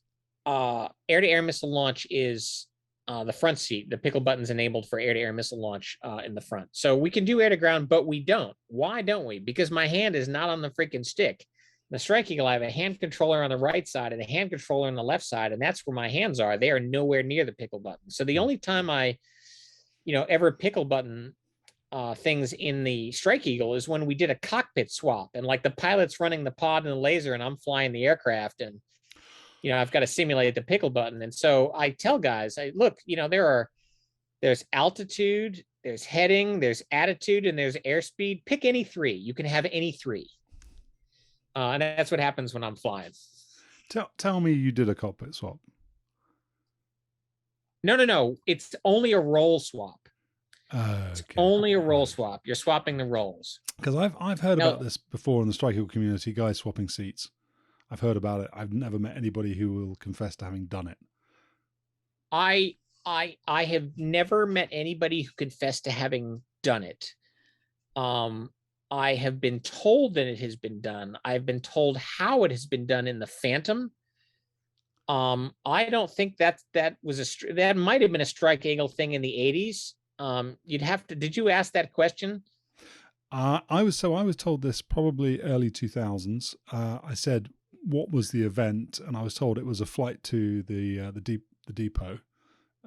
[SPEAKER 2] air-to-air missile launch is the front seat. The pickle button's enabled for air-to-air missile launch in the front. So we can do air-to-ground, but we don't. Why don't we? Because my hand is not on the freaking stick. In the Strike Eagle, I have a hand controller on the right side and a hand controller on the left side, and that's where my hands are. They are nowhere near the pickle button. So the only time I, ever pickle button things in the Strike Eagle is when we did a cockpit swap, and like the pilot's running the pod and the laser and I'm flying the aircraft, and I've got to simulate the pickle button. And so I tell guys, look, there's altitude, there's heading, there's attitude, and there's airspeed. Pick any 3. You can have any 3. And that's what happens when I'm flying.
[SPEAKER 1] Tell me you did a cockpit swap.
[SPEAKER 2] No. It's only a roll swap. It's only a roll swap. You're swapping the rolls.
[SPEAKER 1] Because I've heard about this before in the Strike Eagle community, guys swapping seats. I've heard about it. I've never met anybody who will confess to having done it.
[SPEAKER 2] I have never met anybody who confessed to having done it. I have been told that it has been done. I've been told how it has been done in the Phantom. I don't think that might have been a Strike Eagle thing in the 80s. You'd have to. Did you ask that question?
[SPEAKER 1] I was told this probably early 2000s. I said, what was the event? And I was told it was a flight to the depot,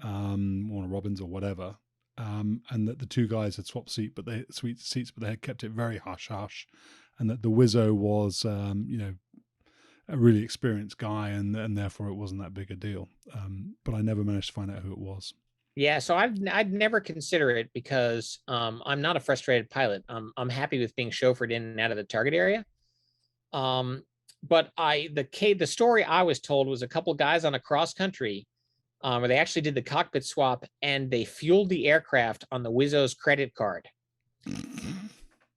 [SPEAKER 1] Warner Robins or whatever. And that the 2 guys had swapped seats, but they had kept it very hush hush, and that the Wizzo was, a really experienced guy, and therefore it wasn't that big a deal. But I never managed to find out who it was.
[SPEAKER 2] Yeah, so I'd never consider it because I'm not a frustrated pilot. I'm happy with being chauffeured in and out of the target area. But the story I was told was a couple guys on a cross country. Where they actually did the cockpit swap, and they fueled the aircraft on the Wizzo's credit card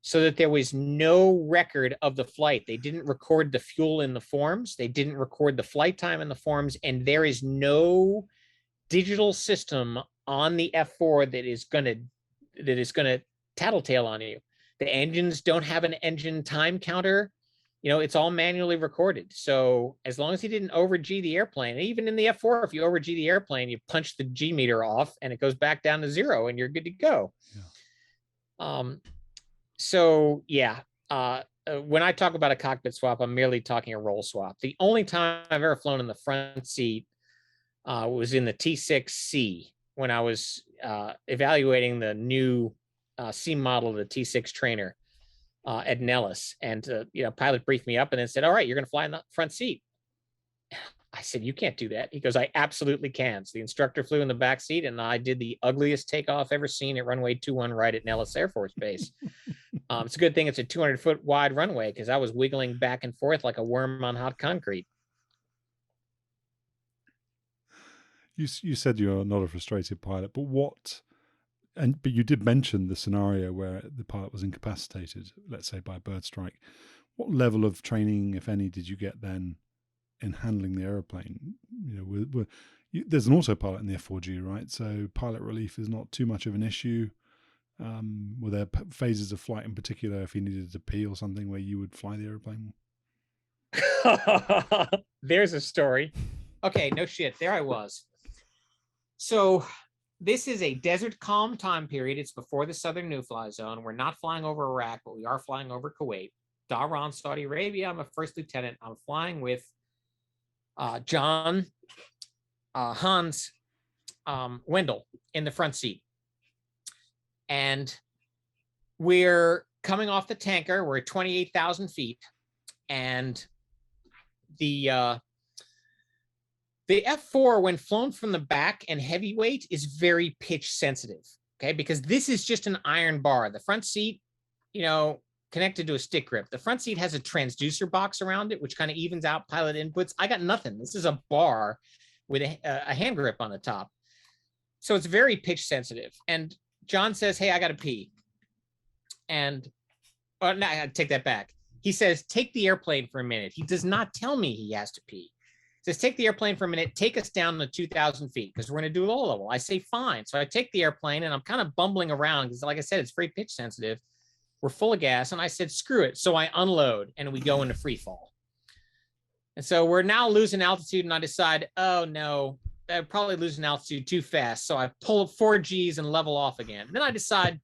[SPEAKER 2] so that there was no record of the flight. They didn't record the fuel in the forms. They didn't record the flight time in the forms. And there is no digital system on the F4 that is going to tattletale on you. The engines don't have an engine time counter. It's all manually recorded. So as long as he didn't over G the airplane, even in the F4, if you over G the airplane, you punch the G meter off and it goes back down to 0 and you're good to go. Yeah. When I talk about a cockpit swap, I'm merely talking a roll swap. The only time I've ever flown in the front seat was in the T6C when I was evaluating the new C model of the T6 trainer. At Nellis, and pilot briefed me up and then said, all right, you're going to fly in the front seat. I said, you can't do that. He goes, I absolutely can. So the instructor flew in the back seat, and I did the ugliest takeoff ever seen at runway 21 right at Nellis Air Force Base. It's a good thing it's a 200-foot wide runway, because I was wiggling back and forth like a worm on hot concrete.
[SPEAKER 1] You said you're not a frustrated pilot, but what but you did mention the scenario where the pilot was incapacitated, let's say by a bird strike. What level of training, if any, did you get then in handling the aeroplane? There's an autopilot in the F-4G, right? So pilot relief is not too much of an issue. Were there phases of flight in particular, if you needed to pee or something, where you would fly the airplane?
[SPEAKER 2] There's a story. Okay, no shit. There I was. So this is a desert calm time period. It's before the southern no-fly zone. We're not flying over Iraq, but we are flying over Kuwait. Dhahran, Saudi Arabia. I'm a first lieutenant. I'm flying with John, Hans, Wendell in the front seat. And we're coming off the tanker. We're at 28,000 feet. And the F4, when flown from the back and heavyweight, is very pitch sensitive, okay? Because this is just an iron bar. The front seat, connected to a stick grip. The front seat has a transducer box around it, which kind of evens out pilot inputs. I got nothing. This is a bar with a hand grip on the top. So it's very pitch sensitive. And John says, hey, I got to pee. And, no, I take that back. He says, take the airplane for a minute. He does not tell me he has to pee. He says, take the airplane for a minute, take us down to 2,000 feet because we're going to do low level. I say, fine. So I take the airplane and I'm kind of bumbling around because, like I said, it's very pitch sensitive. We're full of gas. And I said, screw it. So I unload and we go into free fall. And so we're now losing altitude. And I decide, oh, no, I'm probably losing altitude too fast. So I pull 4 Gs and level off again. And then I decide,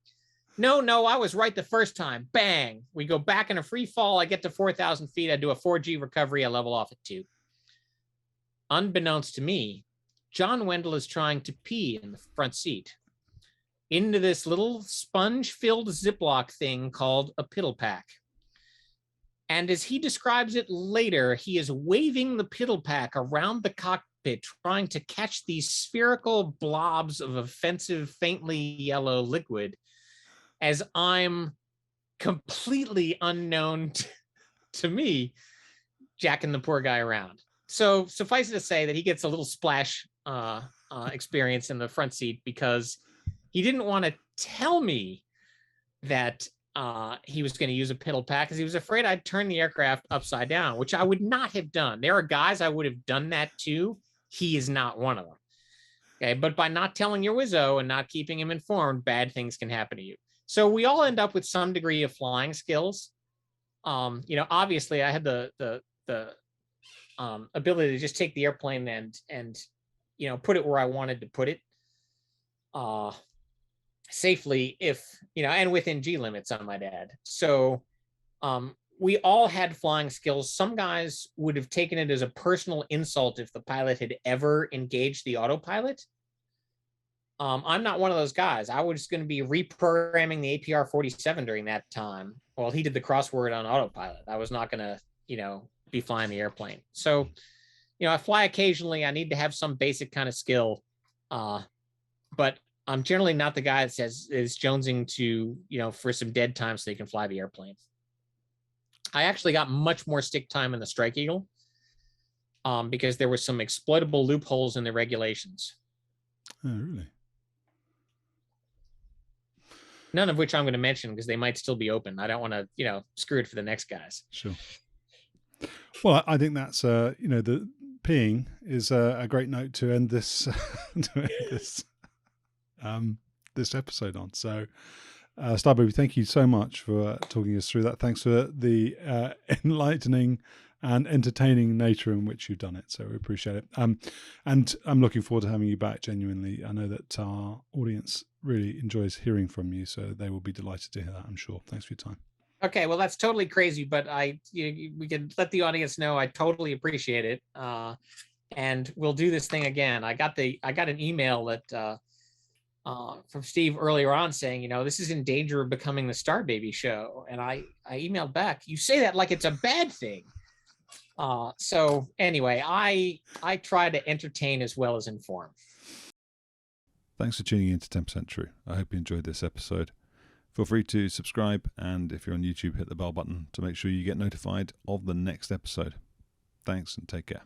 [SPEAKER 2] no, I was right the first time. Bang. We go back in a free fall. I get to 4,000 feet. I do a 4G recovery. I level off at 2. Unbeknownst to me, John Wendell is trying to pee in the front seat into this little sponge-filled Ziploc thing called a piddle pack. And as he describes it later, he is waving the piddle pack around the cockpit, trying to catch these spherical blobs of offensive, faintly yellow liquid, as I'm completely unknown to me, jacking the poor guy around. So suffice it to say that he gets a little splash experience in the front seat because he didn't want to tell me that he was going to use a piddle pack because he was afraid I'd turn the aircraft upside down, which I would not have done. There are guys I would have done that to. He is not one of them. Okay, but by not telling your Wizzo and not keeping him informed, bad things can happen to you. So we all end up with some degree of flying skills. Obviously I had the ability to just take the airplane and put it where I wanted to put it safely, and within G limits, I might add. So we all had flying skills. Some guys would have taken it as a personal insult if the pilot had ever engaged the autopilot. I'm not one of those guys. I was going to be reprogramming the APR-47 during that time. Well, he did the crossword on autopilot. I was not going to, be flying the airplane. So, I fly occasionally. I need to have some basic kind of skill. But I'm generally not the guy that is jonesing to, for some dead time so they can fly the airplane. I actually got much more stick time in the Strike Eagle because there were some exploitable loopholes in the regulations.
[SPEAKER 1] Oh, really?
[SPEAKER 2] None of which I'm going to mention because they might still be open. I don't want to, screw it for the next guys.
[SPEAKER 1] Sure. Well, I think that's, the peeing is a great note to end this, this episode on. So, Starbaby, thank you so much for talking us through that. Thanks for the enlightening and entertaining nature in which you've done it. So we appreciate it. And I'm looking forward to having you back, genuinely. I know that our audience really enjoys hearing from you, so they will be delighted to hear that, I'm sure. Thanks for your time.
[SPEAKER 2] Okay, well, that's totally crazy, but we can let the audience know I totally appreciate it. And we'll do this thing again. I got an email that from Steve earlier on saying, this is in danger of becoming the Starbaby show. And I emailed back, you say that like it's a bad thing. So anyway, I try to entertain as well as inform.
[SPEAKER 1] Thanks for tuning in to 10% True. I hope you enjoyed this episode. Feel free to subscribe, and if you're on YouTube, hit the bell button to make sure you get notified of the next episode. Thanks and take care.